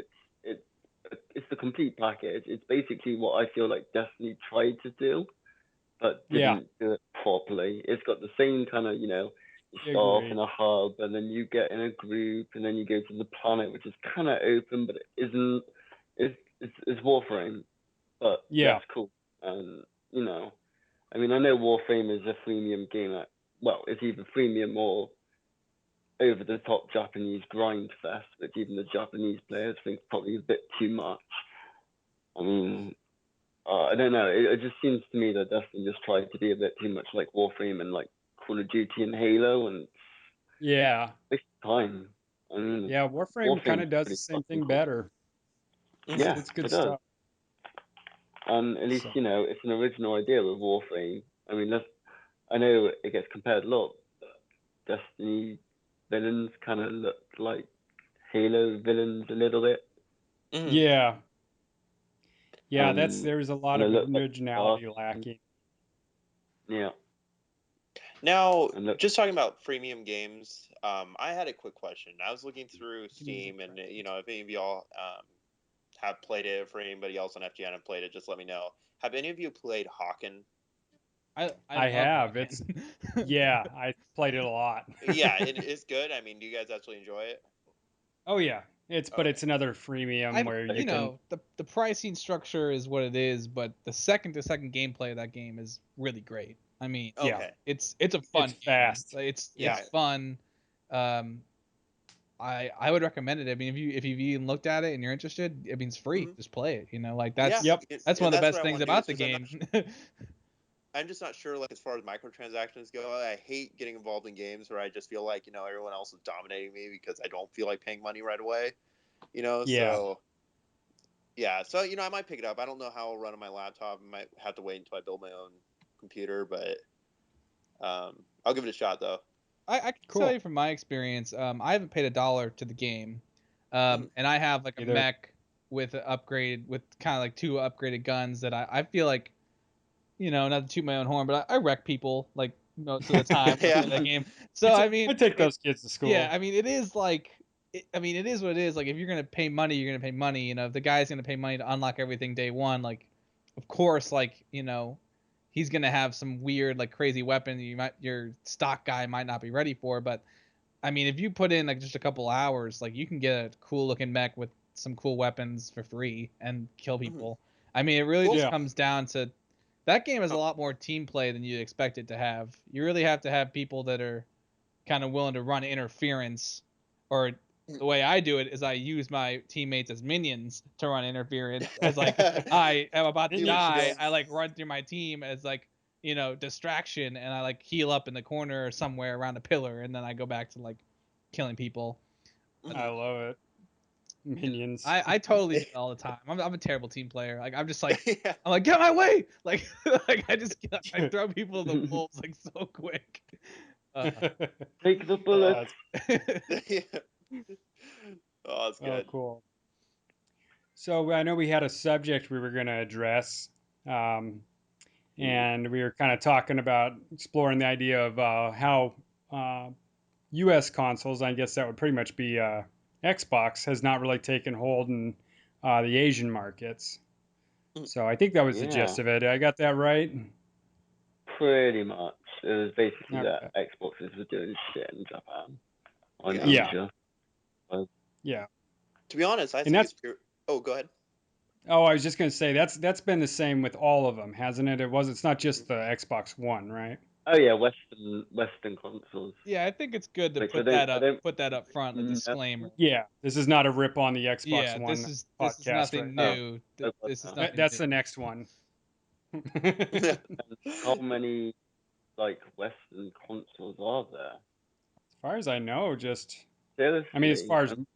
S3: It's it's the complete package. It's basically what I feel like Destiny tried to do, but
S1: Yeah,
S3: didn't do it properly. It's got the same kind of, you start off in
S1: agreed.
S3: a hub, and then you get in a group, and then you go to the planet, which is kind of open, but it isn't. It's Warframe, but
S1: Yeah,
S3: less cool. And you know, I mean, I know Warframe is a freemium game. Well, it's either freemium or over the top Japanese grind fest, which even the Japanese players think probably a bit too much. I mean, I don't know. It just seems to me that Destiny just tried to be a bit too much like Warframe and like Call of Duty and Halo, and
S1: Yeah.
S3: waste of time. I mean,
S1: Yeah, Warframe kind
S3: Warframe's
S1: of does the
S3: pretty
S1: same
S3: fucking
S1: thing
S3: cool.
S1: better.
S3: Yeah,
S1: It's good
S3: it does.
S1: stuff.
S3: And at least
S1: So,
S3: it's an original idea with Warframe. I mean, I know it gets compared a lot, but Destiny villains kind of look like Halo villains a little bit,
S4: Mhm.
S1: yeah. Yeah,
S3: and
S1: there's a lot
S3: and they
S1: of
S3: look like
S1: originality lacking.
S3: yeah,
S4: Now,
S3: and look.
S4: just talking about freemium games, I had a quick question. I was looking through Steam, and if any of y'all have played it, for anybody else on FGN have played it, just let me know. Have any of you played Hawken?
S2: I
S1: I
S2: love
S1: have. It's
S2: Hawken.
S1: yeah, I played it a lot.
S4: Yeah, it's good. I mean, do you guys actually enjoy it?
S1: Oh yeah. But
S4: Okay.
S1: it's another freemium
S2: I
S1: where you
S2: you
S1: can
S2: know the pricing structure is what it is, but the second to second gameplay of that game is really great. I mean,
S1: yeah,
S4: Okay.
S2: it's a
S1: it's
S2: fun game.
S1: fast.
S2: Like, it's
S4: Yeah.
S2: fun. Um, I would recommend it. I mean, if you've even looked at it and you're interested, I mean, it's free.
S4: Mhm.
S2: Just play it. You know, like
S4: Yeah.
S1: Yep.
S2: that's one
S4: And
S2: of the
S4: that's
S2: best
S4: what I
S2: things
S4: want to do.
S2: about
S4: Is
S2: the
S4: just
S2: game.
S4: I'm just not sure, like, as far as microtransactions go. I hate getting involved in games where I just feel like everyone else is dominating me because I don't feel like paying money right away.
S1: Yeah.
S4: So yeah. So I might pick it up. I don't know how I'll run on my laptop. I might have to wait until I build my own computer, but I'll give it a shot though.
S2: I can tell
S1: Cool.
S2: you from my experience, I haven't paid $1 to the game,
S4: Mhm.
S2: and I have like a
S1: Either.
S2: mech with with kind of like 2 upgraded guns that I feel like, not to toot my own horn, but I wreck people like most of the time when I play
S4: Yeah.
S2: that game. So I
S1: I
S2: mean,
S1: take those kids to
S2: yeah,
S1: school.
S2: I mean, it is like, I mean, it is what it is. Like, if you're gonna pay money, you're gonna pay money. If the guy's gonna pay money to unlock everything day one, like, of course, like, he's gonna have some weird, like, crazy weapon your stock guy might not be ready for. But I mean, if you put in like just a couple hours, like, you can get a cool looking mech with some cool weapons for free and kill
S4: Mhm.
S2: people. I mean, it really
S4: Cool.
S2: just
S1: Yeah.
S2: comes down to that game has a
S4: Oh,
S2: lot more team play than you'd expect it to have. You really have to have people that are kind of willing to run interference, or the way I do it is I use my teammates as minions to run interference. As like, I am about to
S4: doing
S2: die,
S1: Minions.
S2: I
S4: things.
S2: like run through my team as like, distraction, and I like heal up in the corner or somewhere around a pillar, and then I go back to like killing people.
S1: I
S4: Mhm.
S1: love it. Minions.
S2: I totally do it all the time. I'm a terrible team player. Like, I'm just like,
S4: Yeah.
S2: I'm like, get my way, like like I throw people to the wolves like so quick. Uh,
S3: Take the bullet.
S1: That's
S4: Yeah. Oh, that's
S1: oh
S4: good.
S1: cool. So I know we had a subject we were going to address, um, and we were kind of talking about exploring the idea of how uh, U.S. consoles, I guess that would pretty much be Xbox, has not really taken hold in the Asian markets.
S4: Mhm.
S1: So I think that was the
S3: Yeah,
S1: gist of it. I got that right?
S3: pretty much. It was basically that
S1: Okay.
S3: Xboxes were doing shit in Japan or in
S4: Yeah.
S1: Yeah.
S3: Asia. Uh,
S1: Yeah.
S4: To be honest, I
S1: And
S4: think
S1: that's
S4: it's pure. Oh, go ahead.
S1: oh, I was just going to say that's been the same with all of them, hasn't it? It's not
S4: Mhm.
S1: just the Xbox One, right?
S3: oh yeah, Western consoles.
S2: Yeah, I think it's good to
S3: Which I don't
S2: put that up front, the
S3: know.
S2: disclaimer.
S1: Yeah. This is not a rip on the Xbox
S2: Yeah,
S1: One
S2: this is
S1: podcast right
S2: nothing
S3: Oh,
S1: now.
S2: new.
S3: oh God,
S2: This is
S3: no.
S2: nothing
S1: That's
S2: new.
S1: the next one.
S3: And how many like Western consoles are there?
S1: As far as I know, just I mean, as
S3: Seriously,
S1: far as
S3: I mean,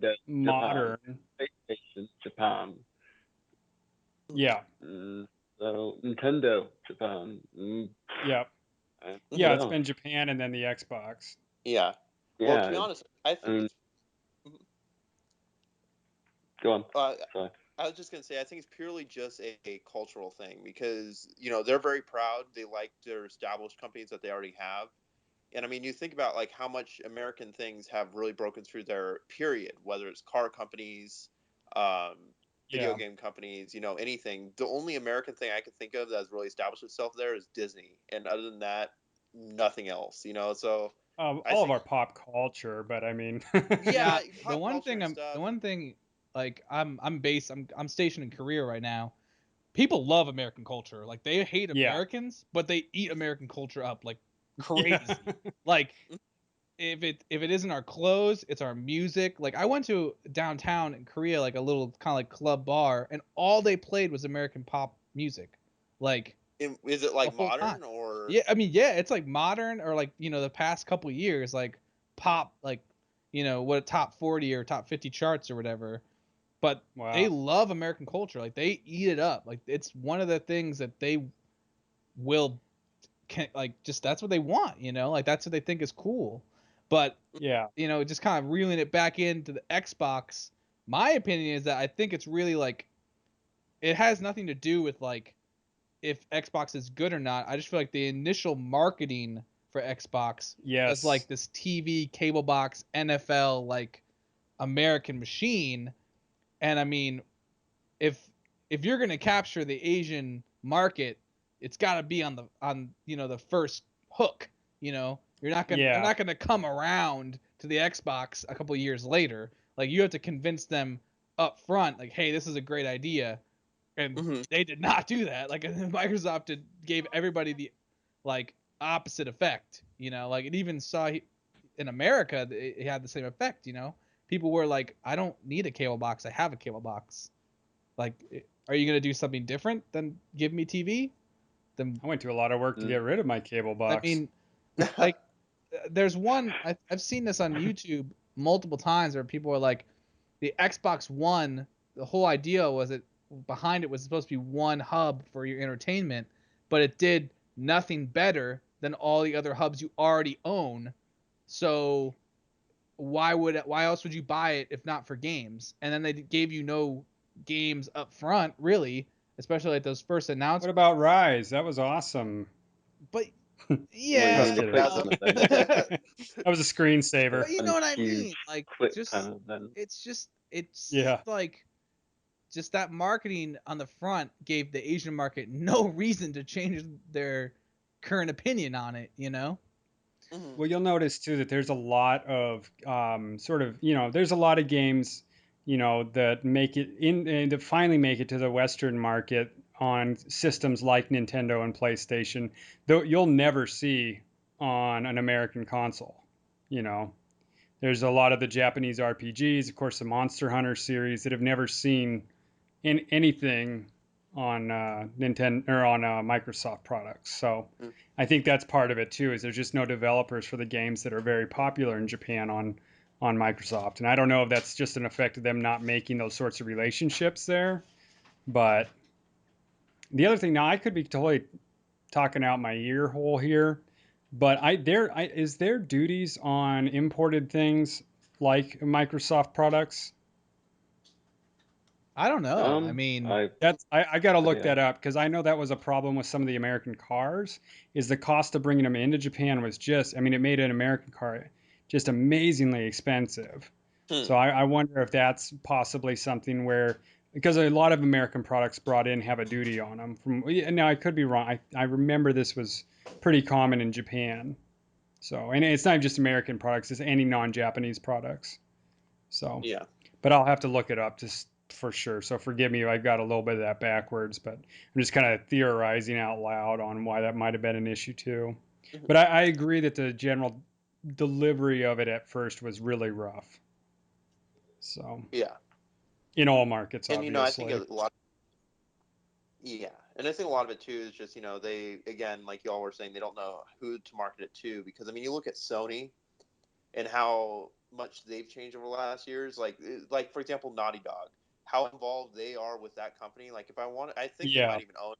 S3: Nintendo, Japan,
S1: modern,
S3: PlayStation, Japan.
S1: yeah,
S3: So Nintendo, Japan.
S1: yeah,
S3: What
S1: yeah.
S4: Mhm.
S1: It's
S3: else?
S1: been Japan and then the Xbox.
S4: Yeah. Well, to be
S3: Yeah,
S4: honest, I
S3: I
S4: think
S3: mean,
S4: it's. Mhm.
S3: go on.
S4: Uh,
S3: Sorry.
S4: I was just gonna say, I think it's purely just a cultural thing because they're very proud. They like their established companies that they already have, and I mean, you think about like how much American things have really broken through their period, whether it's car companies, um, video
S1: Yeah.
S4: game companies, anything. The only American thing I can think of that's really established itself there is Disney, and other than that, nothing else. So I
S1: All of
S4: think,
S1: our pop culture, but I mean,
S2: Yeah,
S4: yeah, pop culture and
S2: the
S4: stuff.
S2: one thing, like, I'm stationed in Korea right now. People love American culture. Like, they hate
S1: yeah,
S2: Americans, but they eat American culture up like
S1: yeah,
S2: crazy. Like, if it isn't our clothes, it's our music. Like, I went to downtown in Korea, like a little kind of like club bar, and all they played was American pop music, like
S4: Is it
S2: the
S4: like
S2: whole time.
S4: modern or?
S2: Yeah, I mean, yeah, it's like modern or like the past couple years, like pop, like what top 40 or top 50 charts or whatever. But they
S1: Wow.
S2: love American culture, like they eat it up. Like it's one of the things that they will like just that's what they want, like that's what they think is cool. But
S1: Yeah.
S2: just kind of reeling it back into the Xbox, my opinion is that I think it's really like it has nothing to do with like if Xbox is good or not. I just feel like the initial marketing for Xbox was
S1: Yes.
S2: like this TV cable box NFL like American machine. And I mean, if you're going to capture the Asian market, it's got to be on the first hook, You're not going to they're
S1: Yeah.
S2: not going to come around to the Xbox a couple years later. Like you have to convince them up front like, "Hey, this is a great idea." And
S4: Mhm.
S2: they did not do that. Like Microsoft gave everybody the like opposite effect, Like it even saw in America it had the same effect, People were like, "I don't need a cable box. I have a cable box." Like, are you gonna do something different than give me TV? Then
S1: I went to a lot of work to get rid of my cable
S2: I
S1: box.
S2: mean, like, there's one I've seen this on YouTube multiple times where people are like, the Xbox One. The whole idea was it behind it was supposed to be one hub for your entertainment, but it did nothing better than all the other hubs you already own. So why else would you buy it if not for games? And then they gave you no games up front, really, especially like those first
S1: What
S2: announcements.
S1: about Rise? That was awesome.
S2: But
S3: What, you
S1: Just
S2: yeah,
S3: mean the
S1: kidding.
S3: quick
S2: um,
S3: time event
S1: That was a screensaver.
S2: but you know
S3: and
S2: what I
S3: huge
S2: mean. Like,
S3: quick
S2: just
S3: time event?
S2: it's
S1: Yeah.
S2: like just that marketing on the front gave the Asian market no reason to change their current opinion on it.
S4: Mhm.
S1: Well, you'll notice too that there's a lot of sort of, there's a lot of games, that make it that finally make it to the Western market on systems like Nintendo and PlayStation, though you'll never see on an American console. You know, there's a lot of the Japanese RPGs, of course, the Monster Hunter series that have never seen in anything on Nintendo or on Microsoft products. So
S4: Mm.
S1: I think that's part of it too. Is there's just no developers for the games that are very popular in Japan on Microsoft, and I don't know if that's just an effect of them not making those sorts of relationships there. But the other thing, now I could be totally talking out my ear hole here, but is there duties on imported things like Microsoft products?
S2: I don't know. I
S3: Um,
S2: mean,
S3: I
S1: I got to look
S3: yeah.
S1: that up because I know that was a problem with some of the American cars. Is the cost of bringing them into Japan was just, I mean, it made an American car just amazingly expensive.
S4: Hmm.
S1: So I wonder if that's possibly something where, because a lot of American products brought in have a duty on them. Now I could be wrong. I remember this was pretty common in Japan. So, and it's not just American products; it's any non-Japanese products. So,
S4: Yeah.
S1: but I'll have to look it up just for sure. So forgive me if I got a little bit of that backwards, but I'm just kind of theorizing out loud on why that might have been an issue too.
S4: Mhm.
S1: But I agree that the general delivery of it at first was really rough. So
S4: Yeah.
S1: in all markets,
S4: And I think
S1: obviously.
S4: a lot. Yeah, and I think a lot of it too is just they again like y'all were saying they don't know who to market it to because I mean you look at Sony and how much they've changed over the last years. Like for example, Naughty Dog, how involved they are with that company. Like if I want, I think they
S1: Yeah.
S4: might even own.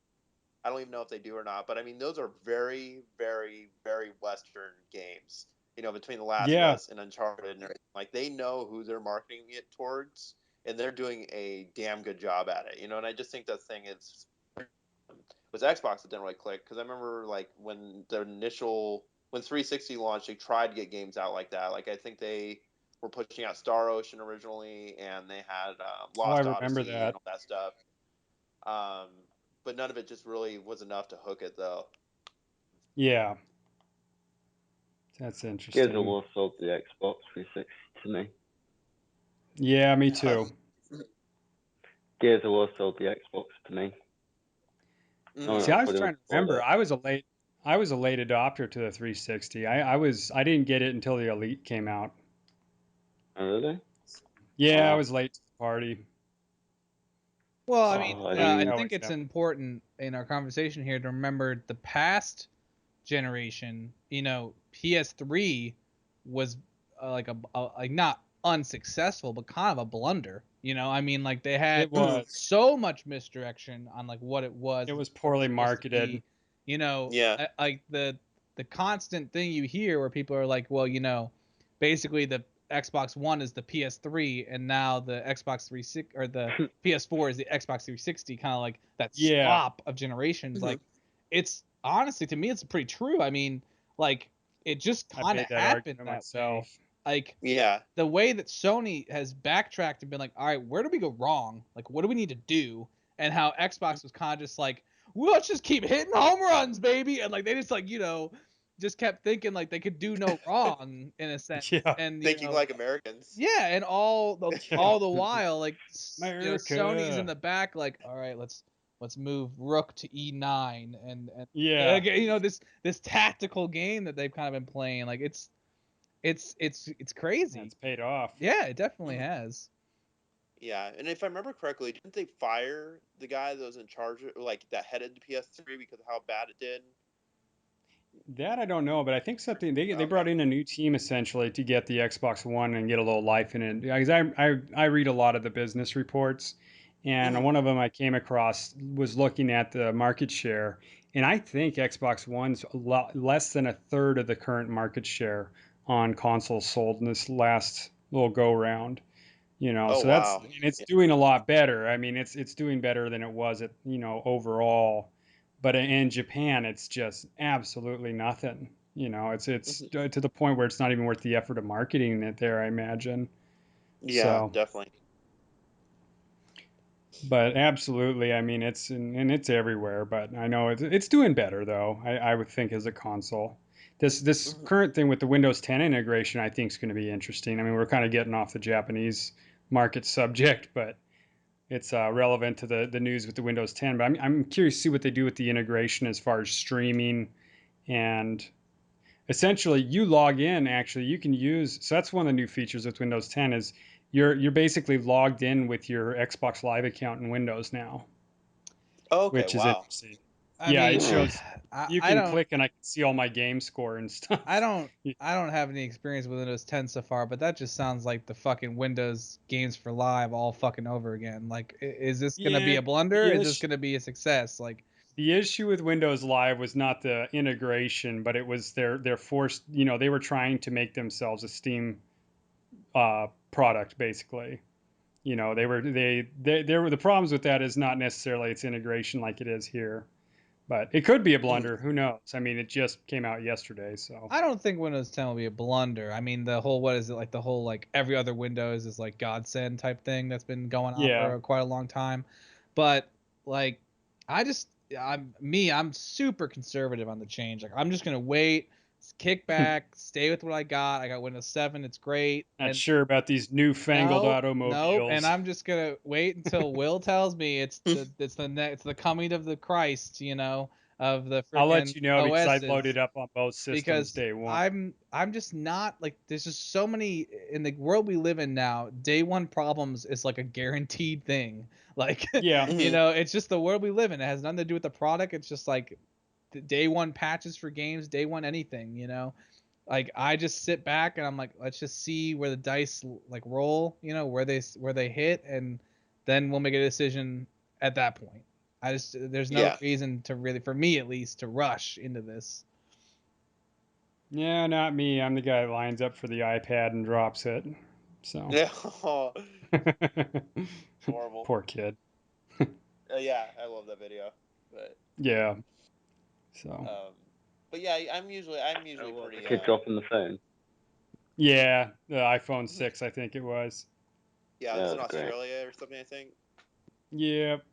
S4: I don't even know if they do or not, but I mean those are very, very, very Western games. Between The Last of
S1: Yeah.
S4: Us and Uncharted and everything, like they know who they're marketing it towards, and they're doing a damn good job at it. And I just think the thing is with Xbox it didn't really click because I remember like when 360 launched, they tried to get games out like that. Like I think they were pushing out Star Ocean originally, and they had
S1: Oh, I
S4: Lost
S1: remember
S4: Odyssey and
S1: that.
S4: all that stuff. Um, but none of it just really was enough to hook it though.
S1: Yeah. That's
S3: Gears of
S1: interesting.
S3: War sold the Xbox 360 to me.
S1: Yeah, me too.
S3: Gears of War sold the Xbox to me.
S1: See,
S4: Mm-hmm.
S3: I
S1: I was
S3: probably
S1: trying to
S3: bought
S1: remember.
S3: it.
S1: I was a late adopter to the 360. I didn't get it until the Elite came out.
S3: Oh, really?
S1: Yeah, I
S3: Wow.
S1: was late to the party.
S2: Well, I
S3: Oh,
S2: mean,
S3: I
S2: I
S3: mean,
S2: think it's important in our conversation here to remember the past generation. You know, PS3 was like not unsuccessful, but kind of a blunder. You know, I mean, like they had
S1: It was.
S2: so much misdirection on like what it was.
S1: It was poorly
S2: supposed to
S1: marketed.
S2: be. You know,
S4: Yeah.
S2: like the constant thing you hear where people are like, well, you know, basically the Xbox One is the PS3, and now the Xbox 360 or the PS4 is the Xbox 360, kind of like that
S1: Yeah.
S2: swap of generations. Like, it's honestly to me, it's pretty true. I mean, like it just
S1: I
S2: kind of
S1: made that
S2: happened
S1: argument
S2: that
S1: myself.
S2: way. Like
S4: Yeah.
S2: the way that Sony has backtracked and been like, all right, where do we go wrong? Like, what do we need to do? And how Xbox was kind of just like, well, let's just keep hitting home runs, baby. And like they just like, you know, just kept thinking like they could do no wrong in a sense.
S1: Yeah.
S2: And you
S4: Thinking
S2: know,
S4: like Americans.
S2: yeah, and all
S1: Yeah.
S2: the while, like
S1: America.
S2: Sony's in the back, like, all right, let's move Rook to E9, and
S1: Yeah.
S2: you know this tactical game that they've kind of been playing, like it's crazy.
S1: It's paid off.
S2: Yeah, it definitely has.
S4: Yeah, and if I remember correctly, didn't they fire the guy that was in charge of, like, that headed to PS3 because of how bad it did?
S1: That I don't know, but I think something they
S4: Okay.
S1: brought in a new team essentially to get the Xbox One and get a little life in it. Because I read a lot of the business reports, and one of them I came across was looking at the market share, and I think Xbox One's a lot less than a third of the current market share on consoles sold in this last little go round. You know,
S4: Oh
S1: so that's
S4: wow.
S1: and it's doing a lot better. I mean, it's doing better than it was at, you know, overall. But in Japan, it's just absolutely nothing. You know, it's
S4: Mhm.
S1: to the point where it's not even worth the effort of marketing it there, I imagine.
S4: Yeah,
S1: So,
S4: definitely.
S1: but absolutely, I mean, and it's everywhere. But I know it's doing better though. I would think as a console. This
S4: Mhm.
S1: current thing with the Windows 10 integration, I think is going to be interesting. I mean, we're kind of getting off the Japanese market subject, but it's relevant to the news with the Windows 10. But I'm curious to see what they do with the integration as far as streaming and essentially you log in. Actually, you can use so that's one of the new features with Windows 10 is you're basically logged in with your Xbox Live account in Windows now,
S4: Okay,
S1: which is
S4: wow.
S1: interesting.
S2: I
S1: Yeah, it
S2: mean,
S1: shows you
S2: I
S1: can
S2: don't
S1: click and I can see all my game score and
S2: I
S1: stuff.
S2: don't I don't have any experience with Windows 10 so far, but that just sounds like the fucking Windows games for live all fucking over again. Like, is this gonna be
S1: Yeah,
S2: a blunder?
S1: the
S2: Is this
S1: issue
S2: gonna be a success? Like,
S1: the issue with Windows Live was not the integration, but it was their forced. You know, they were trying to make themselves a Steam product, basically. You know, they were the problems with that is not necessarily its integration like it is here, but it could be a
S4: Mhm.
S1: blunder. Who knows? I mean, it just came out yesterday, so
S2: I don't think Windows 10 will be a blunder. I mean, the whole what is it like the whole like every other Windows is like godsend type thing that's been going on
S1: yeah.
S2: for quite a long time. But like I just I'm super conservative on the change. Like I'm just going to wait, kick back, stay with what I got. I got Windows 7, it's great.
S1: Not
S2: And
S1: sure about these newfangled
S2: nope, and
S1: automobiles.
S2: I'm just going to wait until Will tells me it's the coming of the Christ, you know, of the
S1: I'll let
S2: freaking
S1: you know because I've
S2: OSs
S1: loaded up on both systems
S2: because
S1: day one.
S2: I'm just not like there's just so many in the world we live in now. Day one problems is like a guaranteed thing. Like
S1: Yeah,
S2: you
S4: Mhm.
S2: know, it's just the world we live in. It has nothing to do with the product. It's just like the day one patches for games, day one anything. You know, like I just sit back and I'm like, let's just see where the dice like roll. You know, where they hit, and then we'll make a decision at that point. I just there's no
S4: Yeah.
S2: reason to really, for me at least, to rush into this.
S1: yeah, not me. I'm the guy that lines up for the iPad and drops it. So
S4: Yeah. Horrible.
S1: poor kid.
S4: Yeah, I love that video. But
S1: Yeah. So
S4: um but yeah, I'm
S3: oh,
S4: usually
S3: what, the
S4: pretty
S3: kid dropping the phone?
S1: yeah, the iPhone 6, I think it was.
S4: yeah, it was
S3: Yeah,
S4: in
S3: that's great.
S4: Australia or something, I think.
S1: Yep.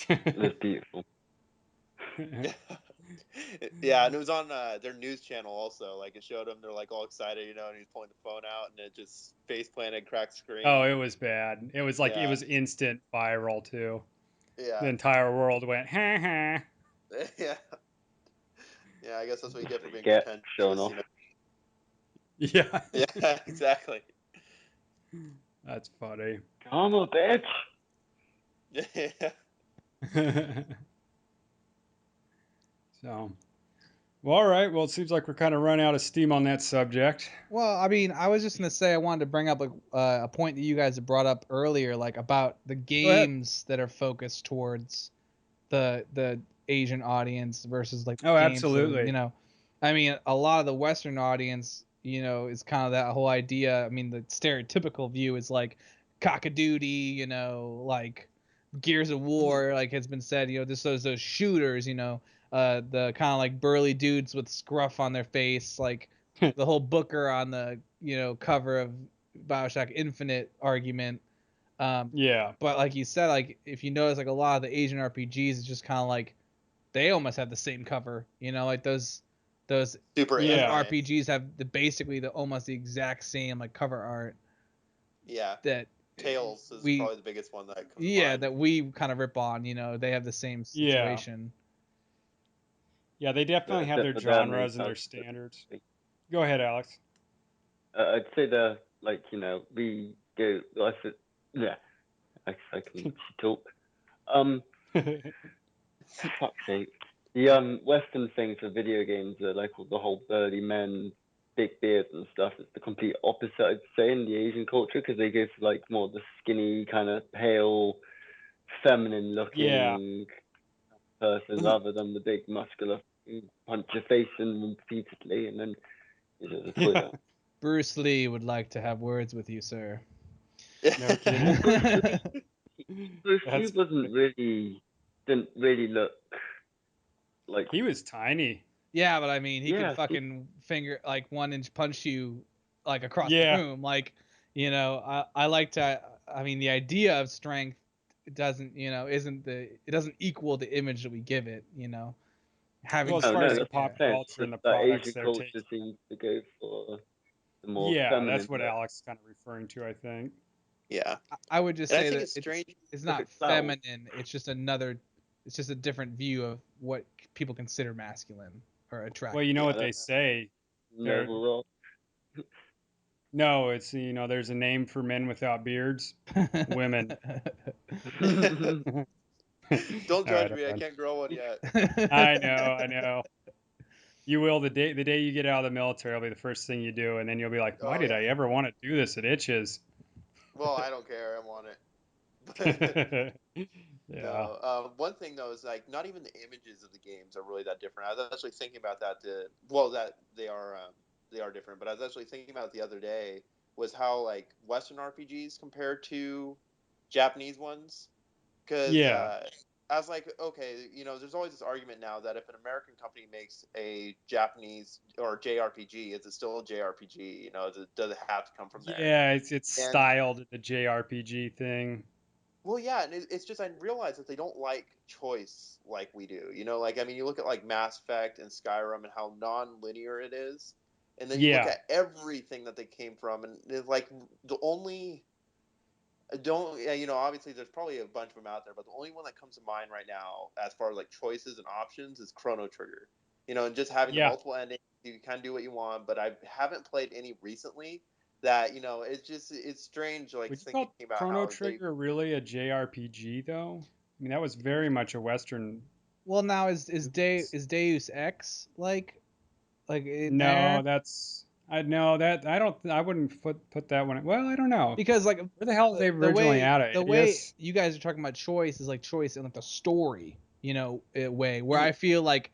S3: It was beautiful.
S4: Yeah, and it was on their news channel also. Like it showed them, they're like all excited, you know, and he's pulling the phone out, and it just face planted, cracked
S1: Oh,
S4: screen.
S1: it was bad. It was like it
S4: Yeah,
S1: was instant viral too. The
S4: yeah,
S1: entire world went ha ha.
S4: yeah, yeah. I guess that's what you
S3: That's
S4: get for
S3: what you
S4: being
S3: get, showing
S4: pretentious,
S3: off.
S4: you know.
S1: Yeah.
S4: Yeah, exactly.
S1: That's funny.
S3: Karma, bitch.
S1: So, well, all right. Well, it seems like we're kind of run out of steam on that subject.
S2: Well, I mean, I was just gonna say I wanted to bring up a point that you guys had brought up earlier, like about the
S1: Go ahead.
S2: games that are focused towards the Asian audience versus like the
S1: Oh,
S2: games that are,
S1: absolutely.
S2: I mean, a lot of the Western audience, is kind of that whole idea. I mean, the stereotypical view is like cockadoodie, like Gears of War, like has been said, just those shooters, the kind of like burly dudes with scruff on their face, like the whole Booker on the cover of BioShock Infinite argument.
S1: Yeah.
S2: But like you said, like if you notice, like a lot of the Asian RPGs, it's just kind of like they almost have the same cover. Like those
S4: Super
S2: those
S1: Yeah.
S4: anime.
S2: RPGs have basically the almost the exact same like cover art
S4: Yeah.
S2: that
S4: Tails is
S2: we
S4: probably the biggest one that comes to
S2: yeah
S4: mind.
S2: that we kind of rip on. They have the same
S1: Yeah.
S2: situation.
S1: Yeah, they definitely have
S3: Except
S1: their
S3: for them, they
S1: genres and their
S3: have
S1: standards. Go ahead, Alex.
S3: I'd say the we go. I said, yeah, I can talk. Fuck's sake. The Western thing for video games are like the whole burly men, big beards and stuff. It's the complete opposite, I'd say, in the Asian culture because they go for like more the skinny, kind of pale, feminine
S1: Yeah.
S3: looking person rather than the big muscular punch your face in repeatedly and then you just a
S1: Yeah.
S3: toilet.
S2: Bruce Lee would like to have words with you, sir.
S1: No kidding.
S3: Bruce Lee
S1: That's
S3: didn't really look like,
S1: he was tiny.
S2: Yeah, but I mean, he could
S3: yeah,
S2: fucking finger like 1 inch punch you like across the
S1: Yeah.
S2: room. Like, I like to. I mean, the idea of strength doesn't, it doesn't equal the image that we give it. Having
S1: Well, as
S3: no,
S1: far
S3: no,
S1: as
S2: strength,
S1: the
S3: that's
S1: pop
S2: yeah,
S3: what I'm saying. It's
S1: culture and
S3: just
S1: the
S3: that
S1: products
S3: Asian
S1: they're
S3: culture
S1: taking.
S3: seems to go for the more
S1: Yeah,
S3: feminine
S1: that's what
S3: look.
S1: Alex is kind of referring to, I think.
S4: Yeah.
S2: I would just
S4: And I
S2: say
S4: think
S2: that
S4: it's strange.
S2: it's
S3: Look
S2: not
S3: at Cloud.
S2: feminine. It's just a different view of what people consider masculine or
S1: Well,
S2: attractive.
S1: you know
S3: Yeah, I
S1: what they
S3: don't know.
S1: say. They're
S3: Noble
S1: no, it's there's a name for men without beards. Women.
S3: Rock.
S4: Don't
S1: All right,
S4: judge
S1: I'm
S4: me. I
S1: done.
S4: can't grow one yet.
S1: I know, I know. You will the day you get out of the military will be the first thing you do, and then you'll be like, why
S4: Oh
S1: did
S4: yeah.
S1: I ever want to do this? It itches.
S4: Well, I don't care. I want it.
S1: Yeah.
S4: No. One thing though is like not even the images of the games are really that different. I was actually thinking about that. Well, that they are different. But I was actually thinking about it the other day was how like Western RPGs compare to Japanese ones. Because
S1: Yeah.
S4: I was like, okay, there's always this argument now that if an American company makes a Japanese or JRPG, is it still a JRPG? Does it have to come from there?
S1: Yeah, it's
S4: And
S1: styled the JRPG thing.
S4: well, yeah, and it's just I realize that they don't like choice like we do. Like I mean, you look at like Mass Effect and Skyrim and how non-linear it is, and then you look
S1: Yeah.
S4: at everything that they came from, and it's like the only don't yeah, obviously there's probably a bunch of them out there, but the only one that comes to mind right now as far as like choices and options is Chrono Trigger. And just having the
S1: Yeah.
S4: multiple endings, you can do what you want, but I haven't played any recently that it's strange like
S1: Would you
S4: thinking
S1: call
S4: about
S1: Chrono
S4: how they
S1: Trigger really a JRPG though? I mean, that was very much a Western.
S2: Well, now is Deus Ex like in there?
S1: No, that's I know that I wouldn't put that one. Well, I don't know.
S2: Because like
S1: Where the hell did they
S2: the
S1: originally
S2: way
S1: out of
S2: the way
S1: Idios?
S2: you guys are talking about choice is like choice in like the story, way where
S4: Mhm.
S2: I feel like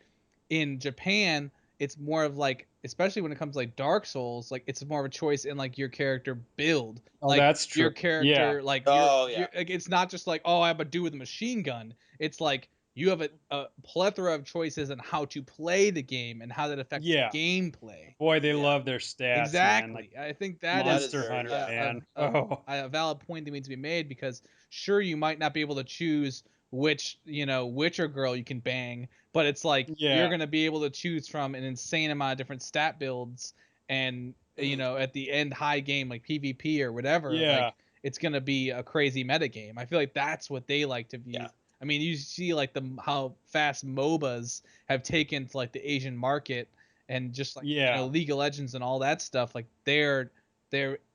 S2: in Japan it's more of like, especially when it comes to like Dark Souls, like it's more of a choice in like your character build,
S1: Oh,
S2: like
S1: that's
S2: your
S1: true. Yeah.
S2: character, like
S4: Oh
S2: you're
S4: yeah.
S2: like, it's not just like, oh, I have a dude with a machine gun. It's like you have a plethora of choices on how to play the game and how that affects
S1: Yeah.
S2: gameplay.
S1: Boy, they
S4: Yeah.
S1: love their stats, man. Like
S2: Exactly. I think that
S4: That
S2: is
S4: is
S1: Monster
S4: very
S1: Hunter,
S4: yeah.
S1: man. Oh,
S2: a valid point that needs to be made, because sure, you might not be able to choose which Witcher girl you can bang, but it's like you're
S1: yeah.
S2: gonna be able to choose from an insane amount of different stat builds, and
S4: Mhm.
S2: at the end high game like PvP or whatever,
S1: Yeah.
S2: like it's gonna be a crazy meta game. I feel like that's what they like to
S4: Yeah.
S2: view. I mean, you see like how fast MOBAs have taken to like the Asian market, and just like
S1: Yeah.
S2: League of Legends and all that stuff. Like they're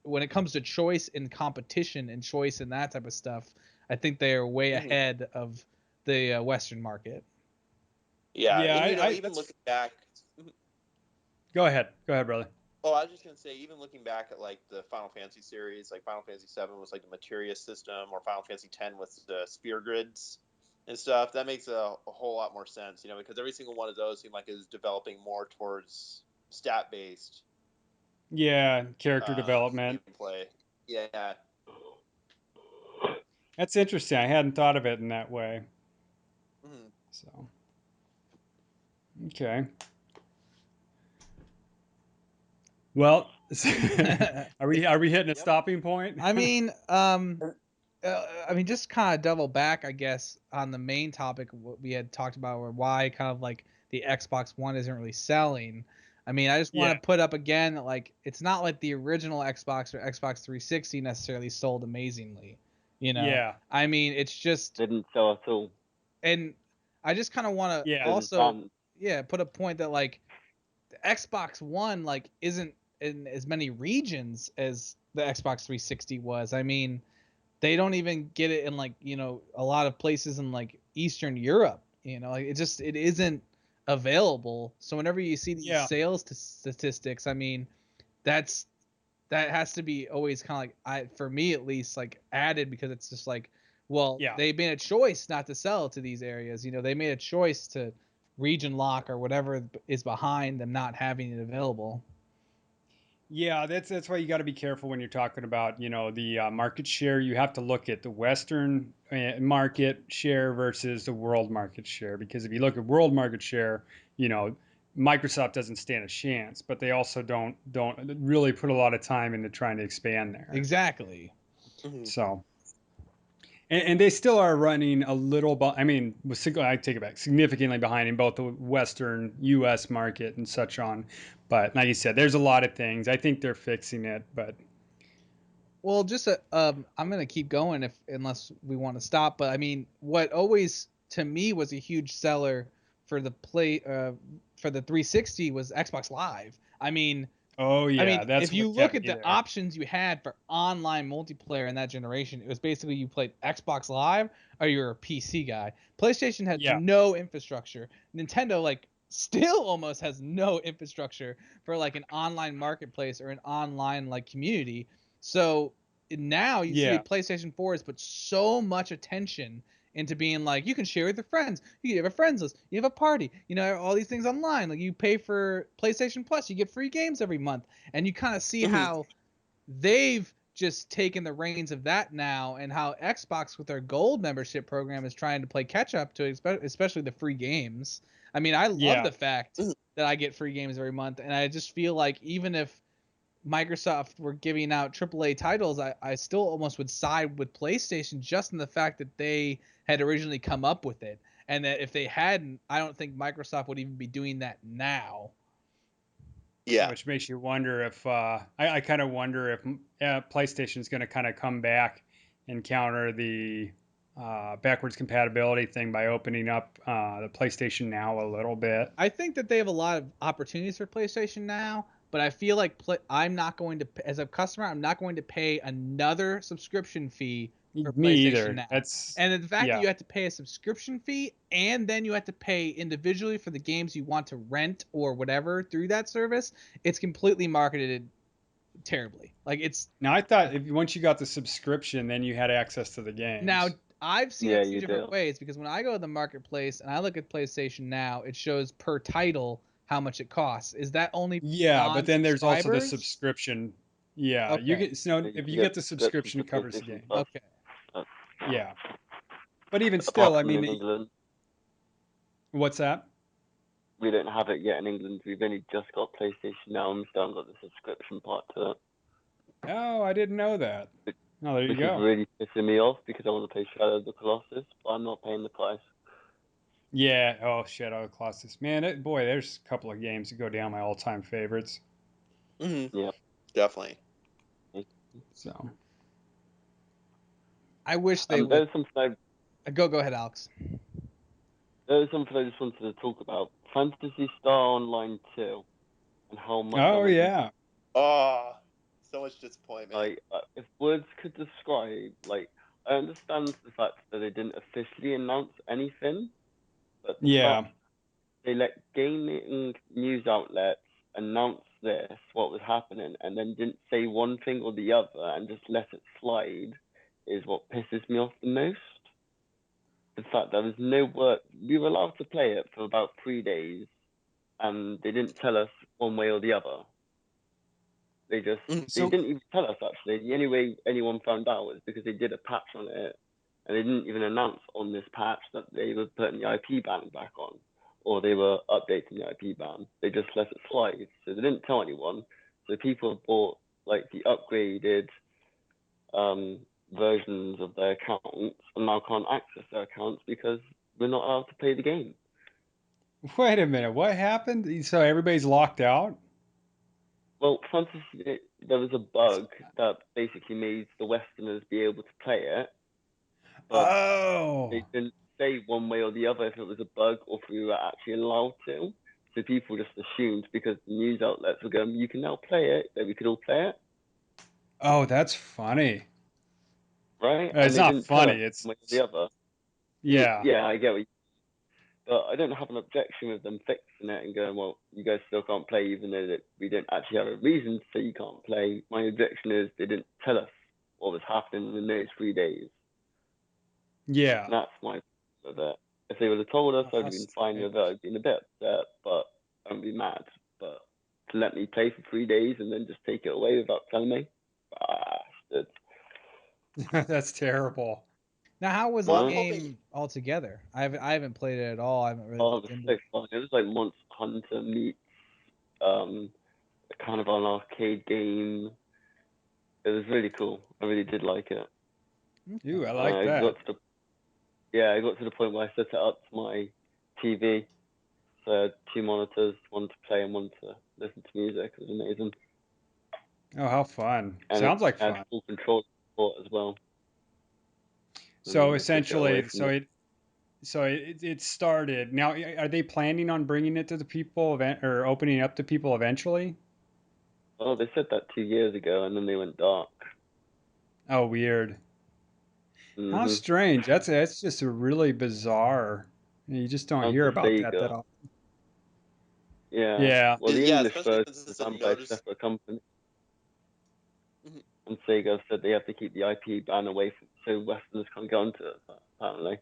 S2: when it comes to choice and competition and choice and that type of stuff, I think they are way
S4: Mhm.
S2: ahead of the Western market.
S4: Yeah,
S1: Yeah,
S4: and even
S1: that's.
S4: looking back, Mhm.
S1: Go ahead, brother.
S4: Oh, I was just gonna say, even looking back at like the Final Fantasy series, like Final Fantasy VII was like the Materia system, or Final Fantasy X with the sphere grids and stuff. That makes a whole lot more sense, because every single one of those seemed like it was developing more towards stat based
S1: Yeah, character development.
S4: gameplay. Yeah.
S1: That's interesting. I hadn't thought of it in that way.
S4: Mhm.
S1: So, okay. Well, are we hitting a
S4: Yep.
S1: stopping point?
S2: I mean, just kind of double back, I guess, on the main topic of what we had talked about, or why kind of like the Xbox One isn't really selling. I mean, I just want
S1: Yeah.
S2: to put up again that like it's not like the original Xbox or Xbox 360 necessarily sold amazingly.
S1: Yeah.
S2: I mean, it's just,
S3: Didn't sell at all.
S2: and I just kind of want to
S1: Yeah.
S3: It was
S2: also,
S3: banned.
S2: put a point that like the Xbox One like isn't in as many regions as the Xbox 360 was. I mean, they don't even get it in like a lot of places in like Eastern Europe. Like it isn't available. So whenever you see these
S1: Yeah.
S2: sales statistics, I mean, that has to be always kind of like, for me at least, like added, because it's just like, well,
S1: Yeah.
S2: they made a choice not to sell to these areas. They made a choice to region lock or whatever is behind them not having it available.
S1: Yeah, that's why you got to be careful when you're talking about, the market share. You have to look at the Western market share versus the world market share, because if you look at world market share, you know, Microsoft doesn't stand a chance, but they also don't really put a lot of time into trying to expand there.
S2: Exactly.
S4: Mhm.
S1: So, and they still are running a little, I mean, I take it back, significantly behind in both the Western U.S. market and such on. But like you said, there's a lot of things. I think they're fixing it, but
S2: Well, just I'm gonna keep going if unless we want to stop. But I mean, what always to me was a huge seller for the for the 360 was Xbox Live.
S1: oh
S2: I
S1: yeah,
S2: mean,
S1: that's
S2: if you
S1: what
S2: look
S1: kept
S2: at
S1: me
S2: the
S1: there.
S2: options you had for online multiplayer in that generation, it was basically you played Xbox Live or you're a PC guy. PlayStation had
S1: Yeah,
S2: no infrastructure. Nintendo like still almost has no infrastructure for like an online marketplace or an online like community. So now you see
S1: yeah,
S2: PlayStation 4 has put so much attention into being like, you can share with your friends, you have a friends list, you have a party, all these things online. Like you pay for PlayStation Plus, you get free games every month, and you kind of see
S4: Mhm.
S2: how they've just taken the reins of that now, and how Xbox with their gold membership program is trying to play catch up to especially the free games. I mean, I love
S1: yeah,
S2: the fact
S4: Mhm.
S2: that I get free games every month, and I just feel like even if Microsoft were giving out AAA titles, I still almost would side with PlayStation, just in the fact that they had originally come up with it. And that if they hadn't, I don't think Microsoft would even be doing that now.
S4: Yeah.
S1: which makes you wonder if I kind of wonder if PlayStation's going to kind of come back and counter the backwards compatibility thing by opening up the PlayStation Now a little bit.
S2: I think that they have a lot of opportunities for PlayStation now, but I feel like I'm not going to, as a customer, I'm not going to pay another subscription fee for
S1: Me
S2: PlayStation
S1: either.
S2: Now.
S1: That's
S2: And the fact that
S1: yeah,
S2: you have to pay a subscription fee and then you have to pay individually for the games you want to rent or whatever through that service, it's completely marketed terribly. Like it's
S1: now I thought if once you got the subscription, then you had access to the
S2: now
S1: games.
S2: I've seen
S3: Yeah,
S2: it two
S3: you
S2: different
S3: do.
S2: ways, because when I go to the marketplace and I look at PlayStation Now, it shows per title how much it costs. Is that only
S1: Yeah, but then there's also the
S2: non-subscribers?
S1: subscription. Yeah, you
S2: Okay.
S1: get so
S3: You
S1: if
S3: can
S1: you
S3: get
S1: get the
S3: subscription
S1: subscription,
S3: to
S1: it covers the
S3: PlayStation
S1: game.
S3: Plus.
S2: Okay.
S3: Uh,
S1: Yeah, but even still,
S3: apart
S1: I
S3: from
S1: mean,
S3: in England,
S1: what's that?
S3: we don't have it yet in England. We've only just got PlayStation Now and still haven't got the subscription part to it,
S1: Oh, I didn't know that. Oh, there you
S3: which is
S1: go.
S3: really pissing me off because I want to play Shadow of the Colossus, but I'm not paying the price.
S1: Yeah. Oh, Shadow of the Colossus. Man, boy, there's a couple of games that go down my all-time favorites.
S4: Hmm.
S3: Yeah.
S4: Definitely.
S1: So,
S2: I wish they would.
S3: There's something
S2: Go ahead, Alex.
S3: there's something I just wanted to talk about. Fantasy Star Online 2 and how much I
S1: oh
S3: want to
S1: yeah,
S4: Oh, so much disappointment.
S3: like if words could describe like I understand the fact that they didn't officially announce anything, but the
S1: Yeah.
S3: fact they let gaming news outlets announce this, what was happening, and then didn't say one thing or the other and just let it slide is what pisses me off the most. The fact there was no word, we were allowed to play it for about 3 days, and they didn't tell us one way or the other. They
S1: So
S3: didn't even tell us actually. The only way anyone found out was because they did a patch on it, and they didn't even announce on this patch that they were putting the IP ban back on, or they were updating the IP ban. They just let it slide, so they didn't tell anyone. So people have bought like the upgraded um, versions of their accounts and now can't access their accounts because we're not allowed to play the game.
S1: wait a minute, what happened? So everybody's locked out?
S3: Well, Fantasy, there was a bug that basically made the Westerners be able to play it, but they
S1: Oh.
S3: didn't say one way or the other if it was a bug or if we were actually allowed to. So people just assumed because the news outlets were going, you can now play it, that we could all play it,
S1: Oh, that's funny.
S3: right?
S1: It's
S3: And they
S1: not
S3: didn't tell us
S1: funny.
S3: one way or the other.
S1: Yeah.
S3: Yeah, I get what you, but I don't have an objection with them fixing it and going, well, you guys still can't play even though that we don't actually have a reason to say you can't play. My objection is they didn't tell us what was happening in those 3 days.
S1: Yeah.
S3: And that's my problem with it. If they would have told us,
S1: Oh,
S3: I would
S1: how
S3: have been fine with it.
S1: strange.
S3: I'd been a bit upset, but I wouldn't be mad. But to let me play for 3 days and then just take it away without telling me, bastards.
S1: That's terrible.
S2: Now, how was
S4: Well,
S2: the
S4: I'm
S3: Right?
S4: hoping.
S2: game altogether? I haven't played it at all. I haven't really
S3: Oh, it
S2: looked
S3: was
S2: into
S3: so
S2: it.
S3: fun. It was like Monster Hunter meets um, kind of an arcade game. It was really cool. I really did like it.
S2: Okay.
S1: Ooh, I like
S3: I
S1: that.
S3: got to I got to the point where I set it up to my TV. So I had two monitors, one to play and one to listen to music. It was amazing.
S1: Oh, how fun.
S3: And it
S1: Sounds like
S3: had
S1: fun.
S3: full control support as well. And then
S1: So
S3: I took it away
S1: essentially,
S3: from them.
S1: it started. Now, are they planning on bringing it to the people or opening it up to people eventually?
S3: Oh, they said that 2 years ago, and then they went dark.
S1: Oh, weird. How
S3: Mhm.
S1: strange. That's just a really bizarre. You just don't
S3: Down
S1: hear
S3: to
S1: about that
S3: Sega.
S1: often.
S3: Yeah.
S1: Yeah.
S3: Well, the
S4: Yeah,
S3: English
S4: especially
S3: version
S4: since
S3: is
S4: it's a
S3: run by a
S4: notice.
S3: separate company,
S4: Mhm.
S3: and Sega said they have to keep the IP ban away from so Westerners can't get onto it. Apparently.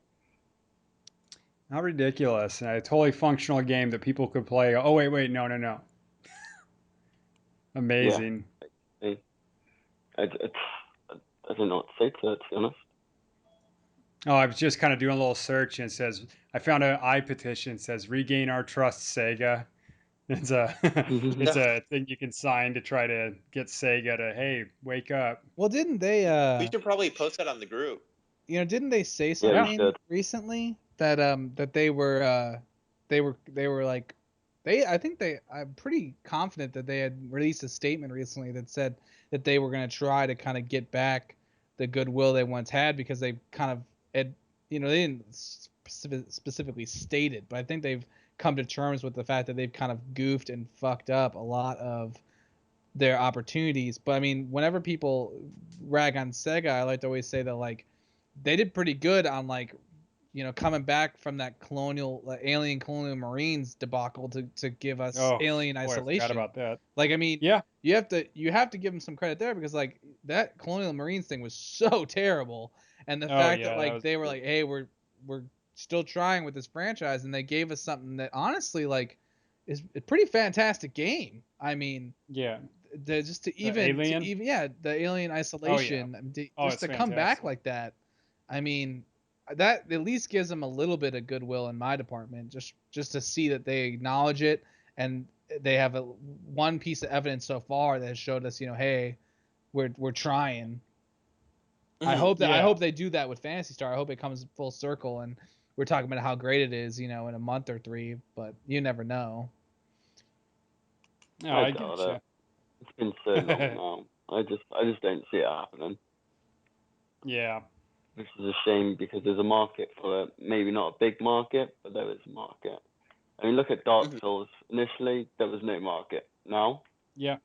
S1: How ridiculous. A totally functional game that people could play. Oh, wait, no, no, no.
S3: Yeah.
S1: Amazing.
S3: I, I, I don't know what to say to it, to be honest.
S1: Oh, I was just kind of doing a little search and it says, I found an iPetition says, regain our trust, Sega. It's a, it's
S4: No,
S1: a thing you can sign to try to get Sega to, hey, wake up.
S2: Well, didn't they?
S4: we should probably post that on the group.
S2: Didn't they say
S3: Yeah, we
S1: Yeah.
S2: something
S3: should.
S2: recently that that they were like I think I'm pretty confident that they had released a statement recently that said that they were going to try to kind of get back the goodwill they once had because they kind of had, they didn't specifically state it, but I think they've come to terms with the fact that they've kind of goofed and fucked up a lot of their opportunities. But I mean, whenever people rag on Sega, I like to always say that like they did pretty good on like coming back from that alien colonial marines debacle to give us
S1: Oh,
S2: Alien
S1: boy, I forgot
S2: Isolation.
S1: about that.
S2: Like I mean,
S1: Yeah.
S2: you have to give them some credit there because like that colonial marines thing was so terrible, and the
S1: Oh,
S2: fact that
S1: yeah, that
S2: like
S1: was
S2: they were
S1: weird.
S2: like, hey, we're still trying with this franchise, and they gave us something that honestly like is a pretty fantastic game. I mean,
S1: Yeah.
S2: just to
S1: The
S2: even
S1: Alien.
S2: yeah, the Alien
S1: Oh, yeah.
S2: Isolation,
S1: Oh,
S2: just
S1: it's
S2: to come back
S1: fantastic.
S2: like that. I mean, that at least gives them a little bit of goodwill in my department, just to see that they acknowledge it, and they have one piece of evidence so far that has showed us, hey, we're trying. I
S4: Mhm.
S2: hope that I
S1: Yeah.
S2: hope they do that with Fantasy Star. I hope it comes full circle and we're talking about how great it is, in a month or three, but you never know.
S1: No,
S3: I
S1: I
S3: doubt
S1: get
S3: it. It's been so long
S1: you.
S3: now. I just don't see it happening,
S1: Yeah.
S3: which is a shame because there's a market for it. Maybe not a big market, but there is a market. I mean, look at Dark
S4: Mhm.
S3: Souls. Initially, there was no market.
S1: Yeah.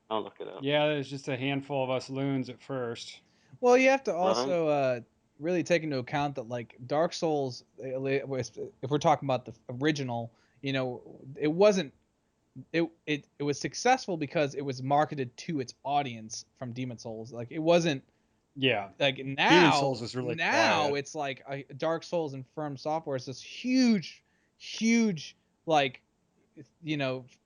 S3: Now look at it.
S1: Yeah, there's just a handful of us loons at first.
S2: Well, you have to
S3: Right.
S2: also really take into account that like Dark Souls, if we're talking about the original, it wasn't it was successful because it was marketed to its audience from Demon Souls. Like it wasn't
S1: Yeah.
S2: like
S1: Demon Souls is really
S2: now
S1: quiet.
S2: it's like Dark Souls and From Software is this huge like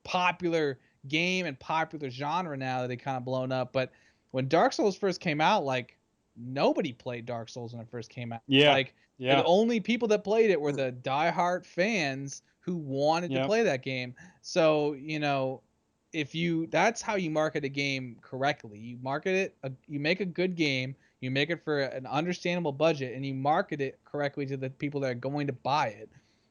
S2: popular game and popular genre now that they kind of blown up. But when Dark Souls first came out, like nobody played Dark Souls when it first came out.
S1: Yeah.
S2: Like the
S1: Yeah.
S2: only people that played it were the diehard fans who wanted to
S1: Yep.
S2: play that game. So that's how you market a game correctly. You market it, you make a good game, you make it for an understandable budget, and you market it correctly to the people that are going to buy it.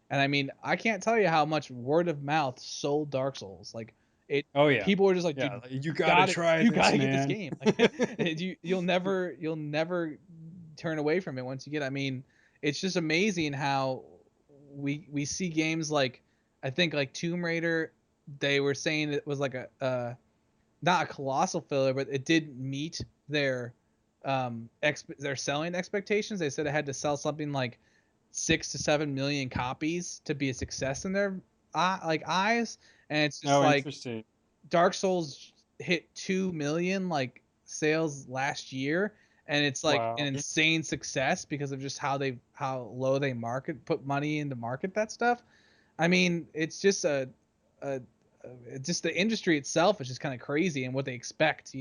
S2: And I mean, I can't tell you how much word of mouth sold Dark Souls. Like it,
S1: Oh yeah.
S2: people were just like,
S1: Yeah.
S2: dude,
S1: Like, you gotta try
S2: you
S1: this,
S2: gotta get this
S1: man.
S2: game. Like you'll never turn away from it once you get it. I mean, it's just amazing how we see games like I think like Tomb Raider. They were saying it was like a not a colossal failure, but it didn't meet their their selling expectations. They said it had to sell something like 6 to 7 million copies to be a success in their eyes, and it's just
S1: Oh,
S2: like
S1: interesting.
S2: Dark Souls hit 2 million like sales last year, and it's like an
S1: Wow.
S2: insane success because of just how low they put money into market that stuff. I mean, it's just a just the industry itself is just kind of crazy and what they expect,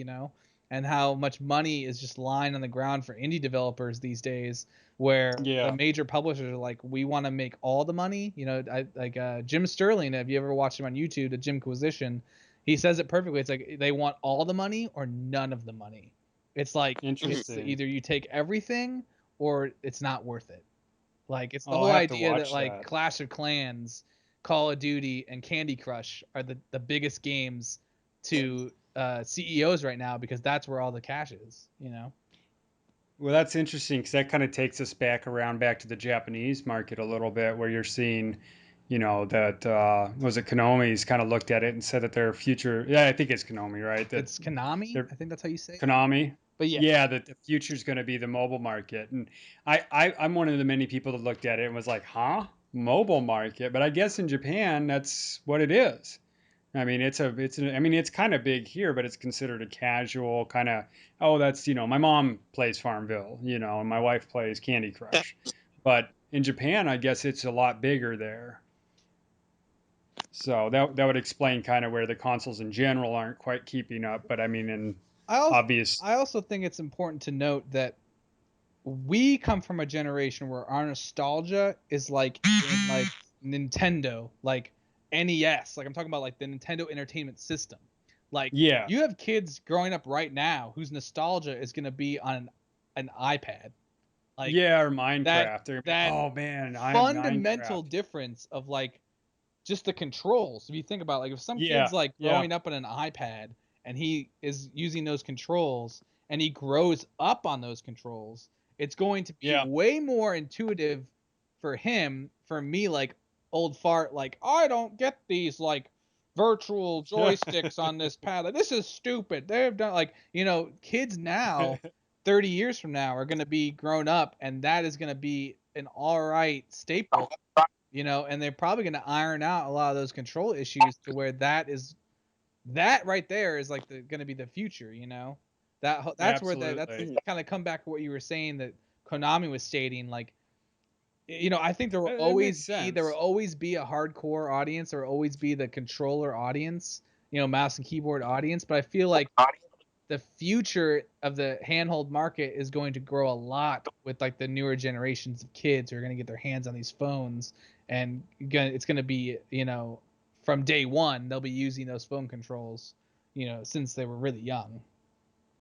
S2: and how much money is just lying on the ground for indie developers these days, where the
S1: Yeah.
S2: major publishers are like, we want to make all the money. Jim Sterling, have you ever watched him on YouTube, the Jimquisition? He says it perfectly. It's like they want all the money or none of the money. It's like it's
S1: Interesting.
S2: either you take everything or it's not worth it. Like it's the
S1: Oh, I'll
S2: whole
S1: have to
S2: idea that
S1: watch
S2: like
S1: that.
S2: Clash of Clans, Call of Duty, and Candy Crush are the biggest games to CEOs right now because that's where all the cash is.
S1: Well, that's interesting because that kind of takes us back to the Japanese market a little bit, where you're seeing, that was it Konami's kind of looked at it and said that their future. Yeah, I think it's Konami, right? That
S2: It's Konami,
S1: they're
S2: I think that's how you say it.
S1: Konami.
S2: But yeah,
S1: Yeah, that the future is going to be the mobile market, and I'm one of the many people that looked at it and was like, huh, mobile market? But I guess in Japan, that's what it is. I mean, I mean, it's kind of big here, but it's considered a casual kind of, oh, that's, my mom plays Farmville, and my wife plays Candy Crush. But in Japan, I guess it's a lot bigger there. So that would explain kind of where the consoles in general aren't quite keeping up. But I mean, in
S2: I also
S1: obvious,
S2: I also think it's important to note that we come from a generation where our nostalgia is like in like Nintendo, like NES. Like I'm talking about like the Nintendo Entertainment System. Like
S1: yeah,
S2: you have kids growing up right now whose nostalgia is going to be on an iPad. Like
S1: yeah, or
S2: that
S1: Minecraft. They're gonna be like,
S2: that
S1: oh man, I have
S2: fundamental
S1: Minecraft.
S2: difference of like just the controls. If you think about like if some kid's
S1: Yeah,
S2: like
S1: yeah,
S2: growing up on an iPad and he is using those controls and he grows up on those controls, it's going to be
S1: yeah.
S2: way more intuitive for him. For me, like old fart, like I don't get these like virtual joysticks on this pad. Like, this is stupid. They've done like kids now 30 years from now are going to be grown up and that is going to be an all right staple, and they're probably going to iron out a lot of those control issues to where that right there is like going to be the future. That's where that's
S1: Absolutely.
S2: kind of come back to what you were saying that Konami was stating, like, I think
S1: That makes
S2: there will
S1: sense.
S2: always be a hardcore audience, there will always be the controller audience, mouse and keyboard audience, but I feel like the future of the handheld market is going to grow a lot with like the newer generations of kids who are going to get their hands on these phones, and it's going to be from day one they'll be using those phone controls since they were really young.